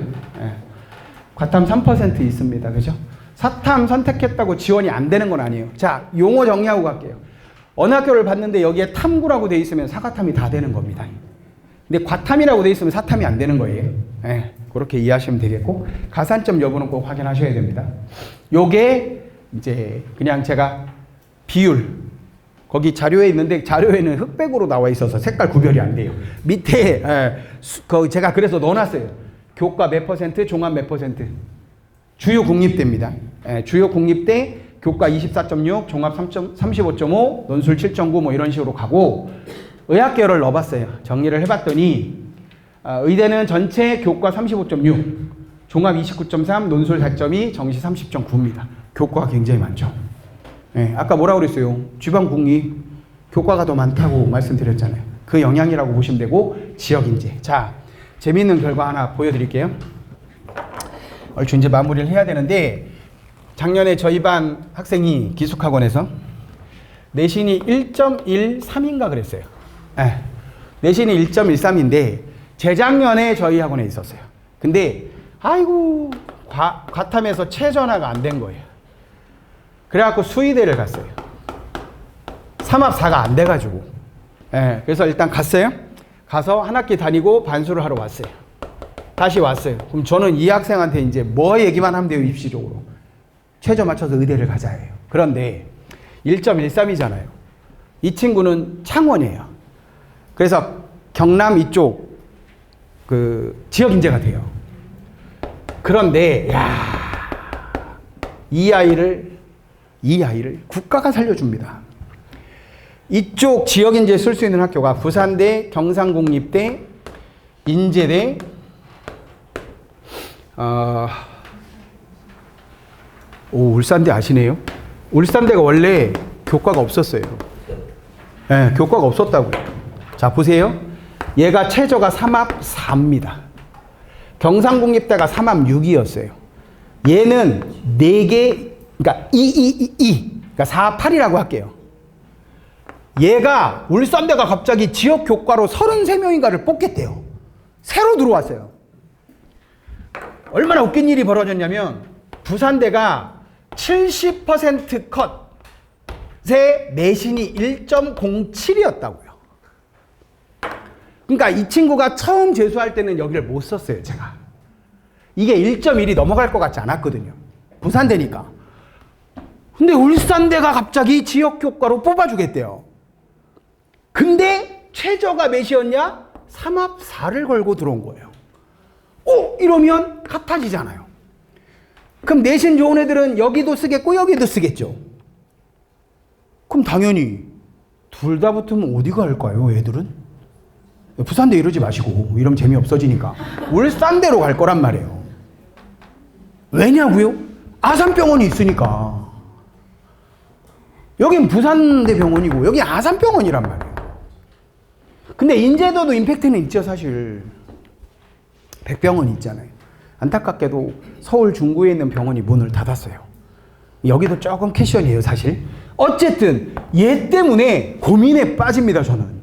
과탐 3% 있습니다. 그죠? 사탐 선택했다고 지원이 안 되는 건 아니에요. 자, 용어 정리하고 갈게요. 어느 학교를 봤는데 여기에 탐구라고 돼 있으면 사과탐이 다 되는 겁니다. 근데 과탐이라고 돼 있으면 사탐이 안 되는 거예요. 그렇게 이해하시면 되겠고, 가산점 여부는 꼭 확인하셔야 됩니다. 요게 이제 그냥 제가 비율, 거기 자료에 있는데 자료에는 흑백으로 나와 있어서 색깔 구별이 안 돼요. 밑에 제가 그래서 넣어놨어요. 교과 몇 %, 종합 몇 %. 주요 국립대입니다. 주요 국립대 교과 24.6, 종합 35.5, 논술 7.9 뭐 이런 식으로 가고, 의학계열을 넣어봤어요. 정리를 해봤더니 의대는 전체 교과 35.6, 종합 29.3, 논술 4.2, 정시 30.9입니다. 교과가 굉장히 많죠. 아까 뭐라고 그랬어요? 지방국립 교과가 더 많다고 말씀드렸잖아요. 그 영향이라고 보시면 되고, 지역인재. 자, 재미있는 결과 하나 보여드릴게요. 얼추 이제 마무리를 해야 되는데, 작년에 저희 반 학생이 기숙학원에서 내신이 1.13인가 그랬어요. 내신이 1.13인데 재작년에 저희 학원에 있었어요. 근데 아이고 과탐에서 최전화가 안 된 거예요. 그래갖고 수의대를 갔어요. 3합 4가 안 돼가지고. 그래서 일단 갔어요. 가서 한 학기 다니고 반수를 하러 왔어요. 다시 왔어요. 그럼 저는 이 학생한테 이제 뭐 얘기만 하면 돼요, 입시적으로. 최저 맞춰서 의대를 가자예요. 그런데 1.13이잖아요. 이 친구는 창원이에요. 그래서 경남 이쪽 그 지역 인재가 돼요. 그런데 이 아이를 국가가 살려줍니다. 이쪽 지역 인재 쓸 수 있는 학교가 부산대, 경상국립대, 인제대, 울산대 아시네요? 울산대가 원래 교과가 없었어요. 교과가 없었다고요. 자, 보세요. 얘가 최저가 3합 4입니다. 경상국립대가 3합 6이었어요. 얘는 4개, 그러니까 2. 그러니까 4합 8이라고 할게요. 얘가 울산대가 갑자기 지역 교과로 33명인가를 뽑겠대요. 새로 들어왔어요. 얼마나 웃긴 일이 벌어졌냐면, 부산대가 70% 컷의 내신이 1.07이었다고요. 그러니까 이 친구가 처음 재수할 때는 여기를 못 썼어요, 제가. 이게 1.1이 넘어갈 것 같지 않았거든요. 부산대니까. 근데 울산대가 갑자기 지역교과로 뽑아주겠대요. 근데 최저가 몇이었냐? 3합 4를 걸고 들어온 거예요. 이러면 같아지잖아요. 그럼 내신 좋은 애들은 여기도 쓰겠고 여기도 쓰겠죠. 그럼 당연히 둘 다 붙으면 어디 갈까요, 애들은? 부산대 이러지 마시고 이러면 재미없어지니까 울산대로 갈 거란 말이에요. 왜냐고요? 아산병원이 있으니까. 여긴 부산대 병원이고 여기 아산병원이란 말이에요. 근데 인제도도 임팩트는 있죠, 사실. 백병원이 있잖아요. 안타깝게도 서울 중구에 있는 병원이 문을 닫았어요. 여기도 조금 캐션이에요, 사실. 어쨌든 얘 때문에 고민에 빠집니다, 저는.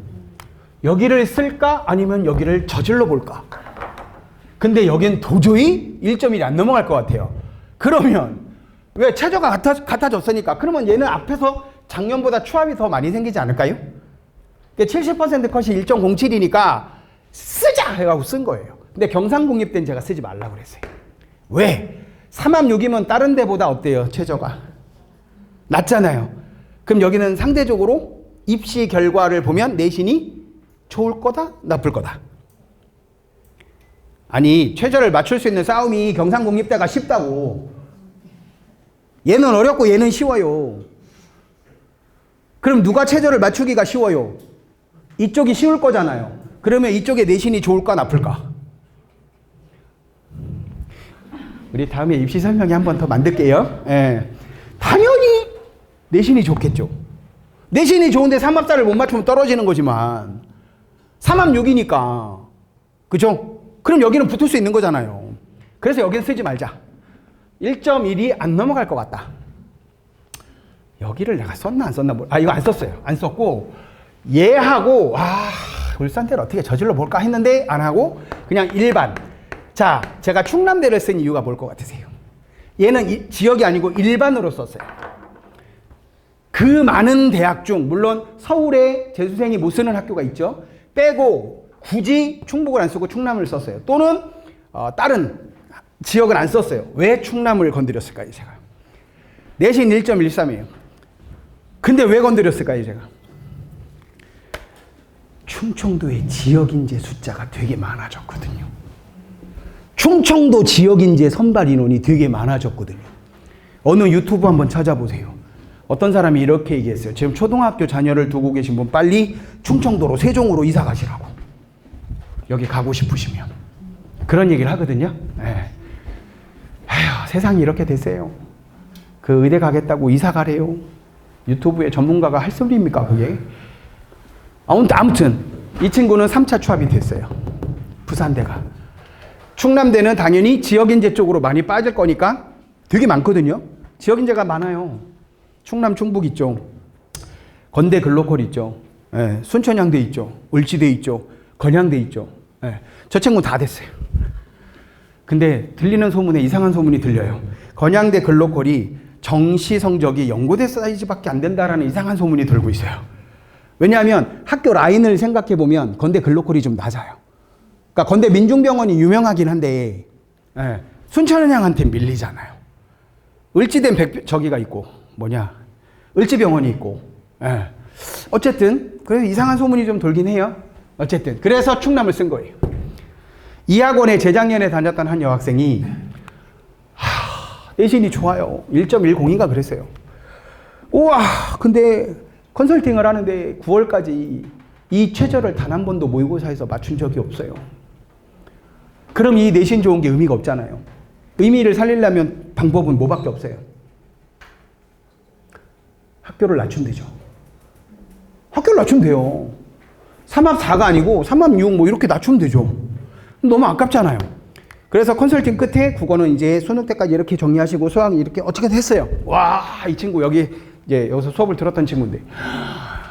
여기를 쓸까 아니면 여기를 저질러 볼까. 근데 여긴 도저히 1.1이 안 넘어갈 것 같아요. 그러면 왜 최저가 같아졌으니까 그러면 얘는 앞에서 작년보다 추합이 더 많이 생기지 않을까요? 70% 컷이 1.07이니까 쓰자 해가지고 쓴 거예요. 근데 경상국립대는 제가 쓰지 말라고 그랬어요. 왜? 3합 6이면 다른 데보다 어때요? 최저가 낮잖아요. 그럼 여기는 상대적으로 입시 결과를 보면 내신이 좋을 거다? 나쁠 거다? 아니, 최저를 맞출 수 있는 싸움이 경상국립대가 쉽다고. 얘는 어렵고 얘는 쉬워요. 그럼 누가 최저를 맞추기가 쉬워요? 이쪽이 쉬울 거잖아요. 그러면 이쪽에 내신이 좋을까 나쁠까? 우리 다음에 입시 설명회 한 번 더 만들게요. 예. 당연히 내신이 좋겠죠. 내신이 좋은데 3합4를 못 맞추면 떨어지는 거지만 3합 6이니까 그죠? 그럼 여기는 붙을 수 있는 거잖아요. 그래서 여기는 쓰지 말자. 1.1이 안 넘어갈 것 같다. 여기를 내가 썼나 안 썼나 이거 안 썼어요. 안 썼고 얘하고 울산대를 어떻게 저질러 볼까 했는데 안 하고 그냥 일반. 자, 제가 충남대를 쓴 이유가 뭘 것 같으세요? 얘는 지역이 아니고 일반으로 썼어요. 그 많은 대학 중 물론 서울에 재수생이 못 쓰는 학교가 있죠. 빼고 굳이 충북을 안 쓰고 충남을 썼어요. 또는 다른 지역을 안 썼어요. 왜 충남을 건드렸을까요, 제가? 내신 1.13이에요. 근데 왜 건드렸을까요, 제가? 충청도의 지역인재 숫자가 되게 많아졌거든요. 충청도 지역인재 선발 인원이 되게 많아졌거든요. 어느 유튜브 한번 찾아보세요. 어떤 사람이 이렇게 얘기했어요. 지금 초등학교 자녀를 두고 계신 분 빨리 충청도로 세종으로 이사 가시라고. 여기 가고 싶으시면. 그런 얘기를 하거든요. 네. 에휴, 세상이 이렇게 됐어요. 그 의대 가겠다고 이사 가래요. 유튜브에 전문가가 할 소리입니까, 그게? 아무튼 이 친구는 3차 추합이 됐어요. 부산대가. 충남대는 당연히 지역인재 쪽으로 많이 빠질 거니까 되게 많거든요. 지역인재가 많아요. 충남 충북 있죠. 건대 글로컬 있죠. 예, 순천향대 있죠. 을지대 있죠. 건양대 있죠. 예, 저 친구 다 됐어요. 근데 들리는 소문에 이상한 소문이 들려요. 건양대 글로컬이 정시 성적이 연고대 사이즈밖에 안 된다라는 이상한 소문이 돌고 있어요. 왜냐하면 학교 라인을 생각해 보면 건대 글로컬이 좀 낮아요. 그러니까 건대 민중병원이 유명하긴 한데 순천향한테 밀리잖아요. 을지대는 저기가 있고 을지병원이 있고. 어쨌든 그래서 이상한 소문이 좀 돌긴 해요. 어쨌든 그래서 충남을 쓴 거예요. 이 학원에 재작년에 다녔던 한 여학생이 내신이 좋아요. 1.10인가 그랬어요. 우와, 근데 컨설팅을 하는데 9월까지 이 최저를 단 한 번도 모의고사에서 맞춘 적이 없어요. 그럼 이 내신 좋은 게 의미가 없잖아요. 의미를 살리려면 방법은 뭐밖에 없어요. 학교를 낮추면 되죠. 학교를 낮추면 돼요. 3합 4가 아니고 3합 6 이렇게 낮추면 되죠. 너무 아깝잖아요. 그래서 컨설팅 끝에 국어는 이제 수능 때까지 이렇게 정리하시고 수학 이렇게 어떻게든 했어요. 와, 이 친구 여기서 수업을 들었던 친구인데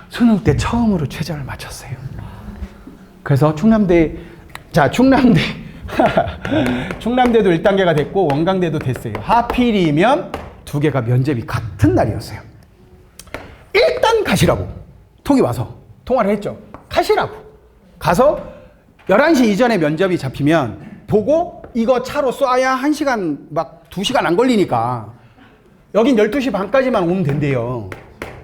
수능 때 처음으로 최저를 맞췄어요. 그래서 충남대도 1단계가 됐고 원광대도 됐어요. 하필이면 두 개가 면접이 같은 날이었어요. 일단 가시라고 톡이 와서 통화를 했죠. 가시라고. 가서 11시 이전에 면접이 잡히면 보고 이거 차로 쏴야 1시간 막 2시간 안 걸리니까 여긴 12시 반까지만 오면 된대요.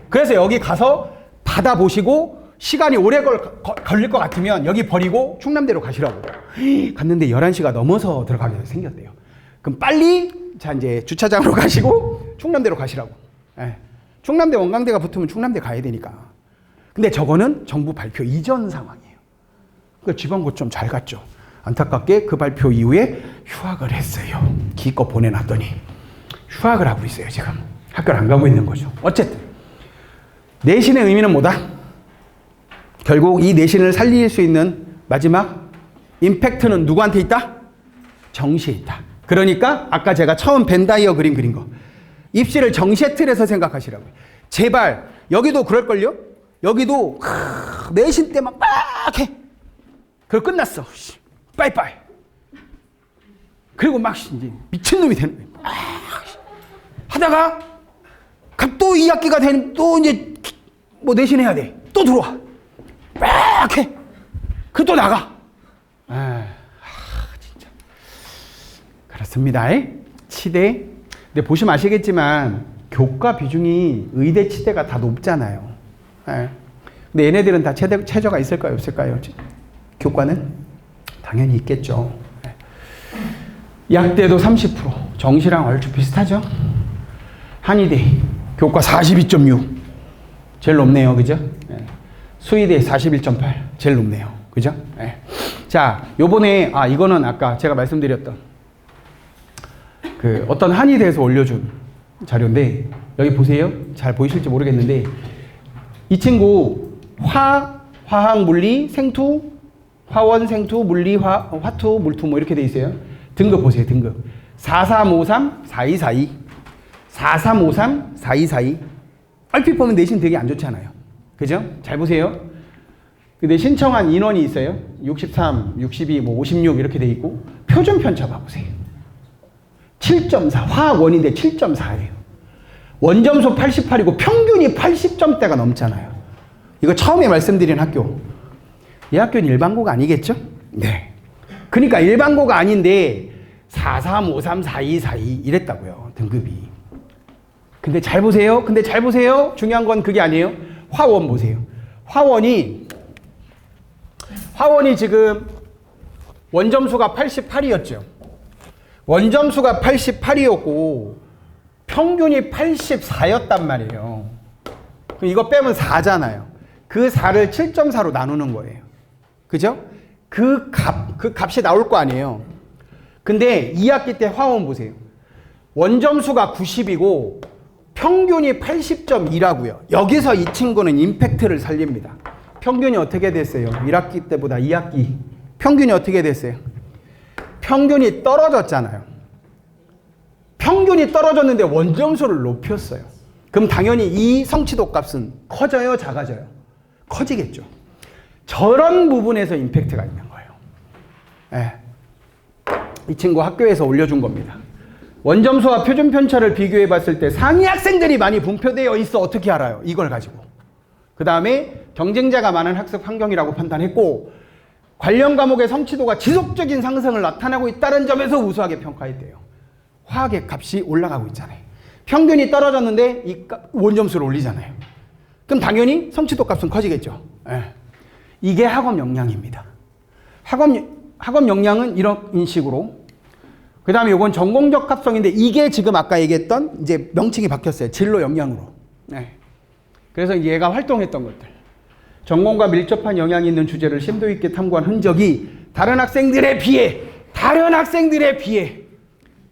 그래서 여기 가서 받아보시고 시간이 오래 걸릴 것 같으면 여기 버리고 충남대로 가시라고. 갔는데 11시가 넘어서 들어가게 생겼대요. 그럼 빨리 자 이제 주차장으로 가시고 충남대로 가시라고. 예. 충남대 원광대가 붙으면 충남대 가야 되니까. 근데 저거는 정부 발표 이전 상황이에요. 그 지방고 좀 잘 갔죠. 안타깝게 그 발표 이후에 휴학을 했어요. 기껏 보내놨더니 휴학을 하고 있어요. 지금 학교를 안 가고 있는 거죠. 어쨌든 내신의 의미는 뭐다? 결국 이 내신을 살릴 수 있는 마지막 임팩트는 누구한테 있다? 정시에 있다. 그러니까 아까 제가 처음 벤다이어 그림 그린 거 입시를 정시의 틀에서 생각하시라고요. 제발 여기도 그럴걸요? 여기도 내신 때만 막 해. 그리고 끝났어. 빠이빠이. 그리고 막 이제 미친놈이 되는 거예요. 하다가 또 2학기가 되는 또 이제 뭐 내신해야 돼. 또 들어와. 막 해. 그 또 나가. 진짜. 그렇습니다. 치대. 근데 보시면 아시겠지만 교과 비중이 의대 치대가 다 높잖아요. 근데 얘네들은 다 최저가 있을까요? 없을까요? 교과는? 당연히 있겠죠. 약대도 30%. 정시랑 얼추 비슷하죠? 한의대 교과 42.6. 제일 높네요. 그죠? 수의대 41.8. 제일 높네요. 그죠? 자, 요번에, 이거는 아까 제가 말씀드렸던 그 어떤 한의대에서 올려준 자료인데, 여기 보세요. 잘 보이실지 모르겠는데, 이 친구 화학, 물리, 생투, 화원, 생투, 물리, 화투, 물투 뭐 이렇게 돼 있어요. 등급 보세요. 등급 4353, 4242 4353, 4242 얼핏 보면 내신 되게 안 좋잖아요. 그죠? 잘 보세요. 근데 신청한 인원이 있어요. 63, 62, 뭐 56 이렇게 돼 있고 표준 편차 봐보세요. 7.4 화학원인데 7.4예요. 원점수 88이고 평균이 80점대가 넘잖아요. 이거 처음에 말씀드린 학교. 이 학교는 일반고가 아니겠죠? 네. 그러니까 일반고가 아닌데 4353, 4242 이랬다고요. 등급이. 근데 잘 보세요. 중요한 건 그게 아니에요. 화원 보세요. 화원이 지금 원점수가 88이었죠. 원점수가 88이었고 평균이 84였단 말이에요. 그럼 이거 빼면 4잖아요. 그 4를 7.4로 나누는 거예요. 그죠? 그 값이 나올 거 아니에요. 근데 2학기 때 화원 보세요. 원점수가 90이고 평균이 80.2라고요. 여기서 이 친구는 임팩트를 살립니다. 평균이 어떻게 됐어요? 1학기 때보다 2학기. 평균이 어떻게 됐어요? 평균이 떨어졌잖아요. 평균이 떨어졌는데 원점수를 높였어요. 그럼 당연히 이 성취도 값은 커져요? 작아져요? 커지겠죠. 저런 부분에서 임팩트가 있는 거예요. 이 친구 학교에서 올려준 겁니다. 원점수와 표준 편차를 비교해 봤을 때 상위 학생들이 많이 분포되어 있어. 어떻게 알아요? 이걸 가지고. 그 다음에 경쟁자가 많은 학습 환경이라고 판단했고 관련 과목의 성취도가 지속적인 상승을 나타내고 있다는 점에서 우수하게 평가했대요. 화학의 값이 올라가고 있잖아요. 평균이 떨어졌는데 이 원점수를 올리잖아요. 그럼 당연히 성취도 값은 커지겠죠. 이게 학업 역량입니다. 학업 역량은 이런 식으로. 그 다음에 이건 전공적 합성인데 이게 지금 아까 얘기했던 이제 명칭이 바뀌었어요. 진로 역량으로. 그래서 얘가 활동했던 것들. 전공과 밀접한 영향이 있는 주제를 심도 있게 탐구한 흔적이 다른 학생들에 비해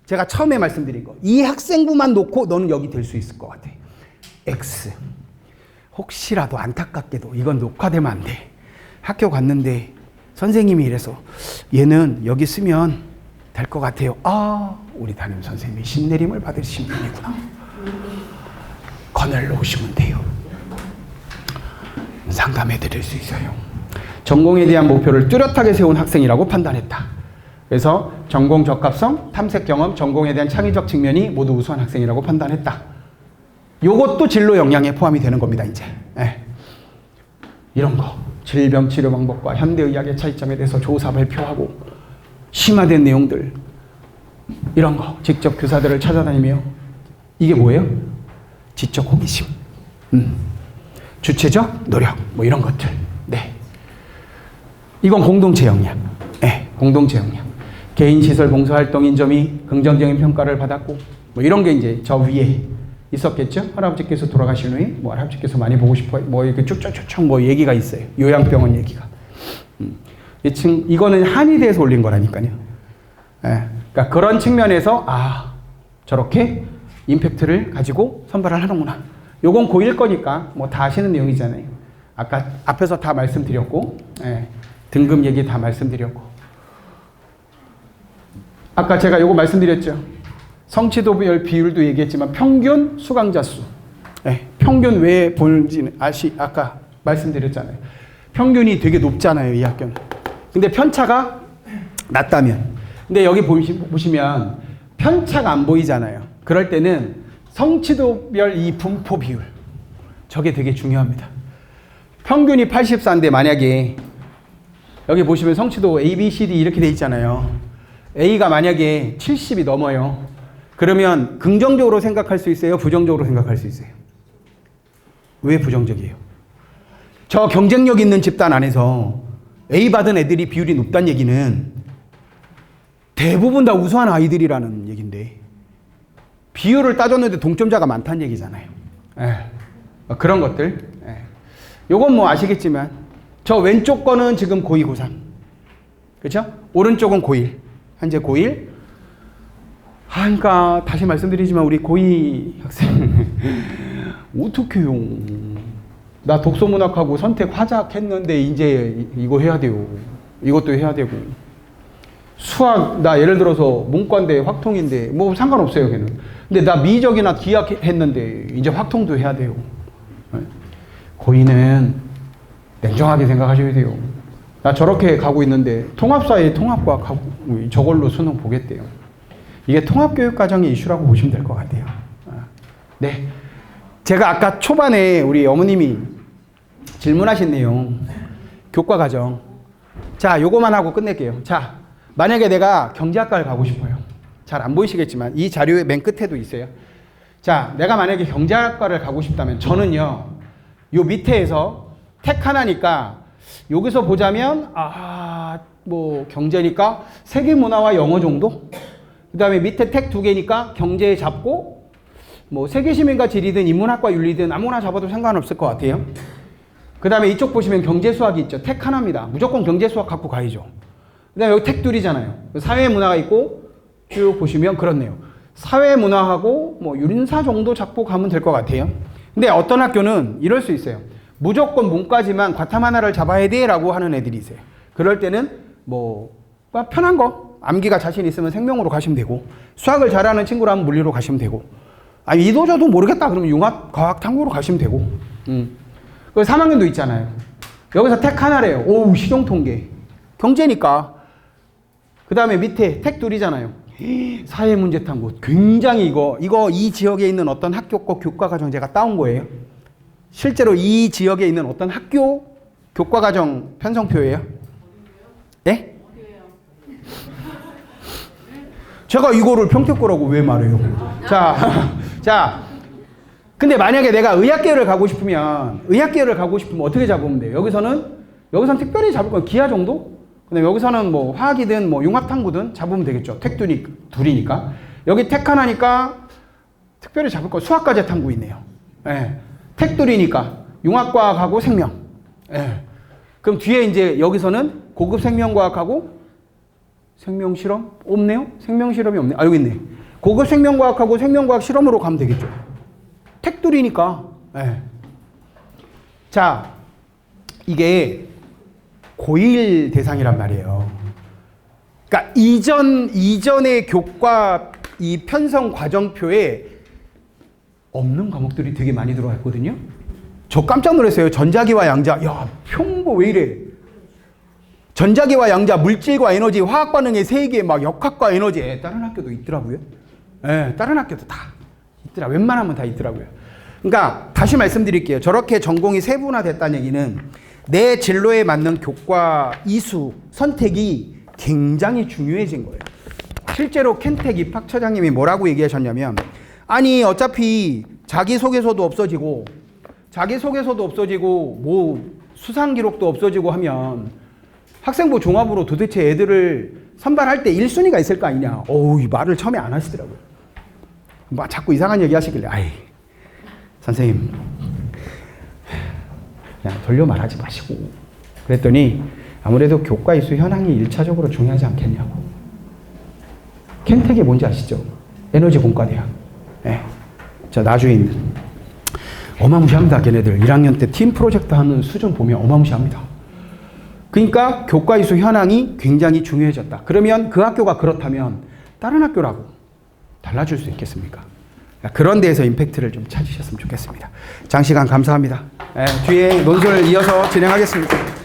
제가 처음에 말씀드린 거. 이 학생부만 놓고 너는 여기 될 수 있을 것 같아. X. 혹시라도 안타깝게도 이건 녹화되면 안 돼. 학교 갔는데 선생님이 이래서 얘는 여기 쓰면 될 것 같아요. 우리 담임 선생님이 신내림을 받으신 분이구나. 건을 놓으시면 돼요. 상담해 드릴 수 있어요. 전공에 대한 목표를 뚜렷하게 세운 학생이라고 판단했다. 그래서 전공 적합성, 탐색 경험, 전공에 대한 창의적 측면이 모두 우수한 학생이라고 판단했다. 요것도 진로 역량에 포함이 되는 겁니다, 이제. 이런 거. 질병 치료 방법과 현대의학의 차이점에 대해서 조사 발표하고 심화된 내용들 이런 거 직접 교사들을 찾아다니며 이게 뭐예요? 지적 호기심, 주체적 노력, 뭐 이런 것들. 네, 이건 공동체 역량. 네, 공동체 역량. 개인 시설 봉사 활동인 점이 긍정적인 평가를 받았고, 뭐 이런 게 이제 저 위에 있었겠죠. 할아버지께서 돌아가신 후에 뭐 할아버지께서 많이 보고 싶어요. 뭐 이렇게 쭉쭉쭉 뭐 얘기가 있어요. 요양병원 얘기가. 이거는 한이 돼서 올린 거라니까요. 예, 그러니까 그런 측면에서 저렇게 임팩트를 가지고 선발을 하는구나. 요건 고1 거니까 뭐 다 아시는 내용이잖아요. 아까 앞에서 다 말씀드렸고, 예, 등급 얘기 다 말씀드렸고. 아까 제가 요거 말씀드렸죠. 성취도별 비율도 얘기했지만 평균 수강자 수. 예, 평균 왜 보는지는 아까 말씀드렸잖아요. 평균이 되게 높잖아요, 이 학교는. 근데 편차가 낮다면. 근데 여기 보시면 편차가 안 보이잖아요. 그럴 때는 성취도별 이 분포 비율. 저게 되게 중요합니다. 평균이 84인데 만약에 여기 보시면 성취도 A, B, C, D 이렇게 돼 있잖아요. A가 만약에 70이 넘어요. 그러면 긍정적으로 생각할 수 있어요? 부정적으로 생각할 수 있어요? 왜 부정적이에요? 저 경쟁력 있는 집단 안에서 A 받은 애들이 비율이 높다는 얘기는 대부분 다 우수한 아이들이라는 얘기인데 비율을 따졌는데 동점자가 많다는 얘기잖아요. 그런 것들. 요건 뭐 아시겠지만 저 왼쪽 거는 지금 고2, 고3. 그렇죠? 오른쪽은 고1. 현재 고1. 그러니까 다시 말씀드리지만 우리 고2 학생 어떡해요. 나 독서문학하고 선택 화작 했는데 이제 이거 해야 돼요. 이것도 해야 되고. 수학 나 예를 들어서 문과인데 확통인데 뭐 상관없어요 걔는. 근데 나 미적이나 기하 했는데 이제 확통도 해야 돼요. 고2는 냉정하게 생각하셔야 돼요. 나 저렇게 가고 있는데 통합사회 통합과학 하고 저걸로 수능 보겠대요. 이게 통합교육과정의 이슈라고 보시면 될 것 같아요. 네, 제가 아까 초반에 우리 어머님이 질문하신 내용 교과과정. 자, 요거만 하고 끝낼게요. 자, 만약에 내가 경제학과를 가고 싶어요. 잘 안 보이시겠지만 이 자료의 맨 끝에도 있어요. 자, 내가 만약에 경제학과를 가고 싶다면 저는요, 요 밑에에서 택 하나니까 여기서 보자면 뭐 경제니까 세계문화와 영어 정도? 그 다음에 밑에 택 두 개니까 경제 잡고 뭐 세계시민과 지리든 인문학과 윤리든 아무나 잡아도 상관없을 것 같아요. 그 다음에 이쪽 보시면 경제수학이 있죠. 택 하나입니다. 무조건 경제수학 갖고 가야죠. 그 다음에 여기 택 둘이잖아요. 사회문화가 있고 쭉 보시면 그렇네요. 사회문화하고 뭐 윤사 정도 잡고 가면 될 것 같아요. 근데 어떤 학교는 이럴 수 있어요. 무조건 문과지만 과탐 하나를 잡아야 돼 라고 하는 애들이 있어요. 그럴 때는 뭐 편한 거 암기가 자신 있으면 생명으로 가시면 되고 수학을 잘하는 친구라면 물리로 가시면 되고 이도저도 모르겠다 그러면 융합 과학 탐구로 가시면 되고 그 3학년도 있잖아요. 여기서 택 하나래요. 오우 시종통계 경제니까. 그 다음에 밑에 택 둘이잖아요. 사회문제탐구 굉장히 이거 이 지역에 있는 어떤 학교 거 교과과정 제가 따온 거예요. 실제로 이 지역에 있는 어떤 학교 교과과정 편성표예요. 예? 제가 이거를 평택 거라고 왜 말해요? 자, 근데 만약에 내가 의학계를 가고 싶으면 어떻게 잡으면 돼요? 여기서는 특별히 잡을 건 기하 정도? 근데 여기서는 뭐 화학이든 뭐 융합탐구든 잡으면 되겠죠. 택 둘이니까. 여기 택 하나니까 특별히 잡을 거 수학과제 탐구 있네요. 예. 택 둘이니까 융합과학하고 생명. 예. 그럼 뒤에 이제 여기서는 고급 생명과학하고 생명 실험 없네요. 생명 실험이 없네. 여기 있네. 고급 생명과학하고 생명과학 실험으로 가면 되겠죠. 택 둘이니까. 예. 자, 이게 고1 대상이란 말이에요. 그러니까 이전의 교과 이 편성 과정표에 없는 과목들이 되게 많이 들어가 있거든요. 저 깜짝 놀랐어요. 전자기와 양자. 야, 평고 왜 이래? 전자기와 양자, 물질과 에너지, 화학 반응의 세계, 막 역학과 에너지. 다른 학교도 있더라고요. 예, 다른 학교도 다 있더라. 웬만하면 다 있더라고요. 그러니까 다시 말씀드릴게요. 저렇게 전공이 세분화됐다는 얘기는 내 진로에 맞는 교과 이수 선택이 굉장히 중요해진 거예요. 실제로 켄텍 입학처장님이 뭐라고 얘기하셨냐면, 아니 어차피 자기소개서도 없어지고 뭐 수상 기록도 없어지고 하면 학생부 종합으로 도대체 애들을 선발할 때 1순위가 있을 거 아니냐. 어우, 이 말을 처음에 안 하시더라고요. 막 자꾸 이상한 얘기 하시길래, 아이 선생님 그냥 돌려 말하지 마시고. 그랬더니 아무래도 교과 이수 현황이 1차적으로 중요하지 않겠냐고. 켄텍이 뭔지 아시죠? 에너지 공과대학. 네. 저 나주에 있는. 어마무시합니다. 걔네들 1학년 때 팀 프로젝트 하는 수준 보면 어마무시합니다. 그러니까 교과 이수 현황이 굉장히 중요해졌다. 그러면 그 학교가 그렇다면 다른 학교라고 달라질 수 있겠습니까? 그런 데에서 임팩트를 좀 찾으셨으면 좋겠습니다. 장시간 감사합니다. 네, 뒤에 논술 이어서 진행하겠습니다.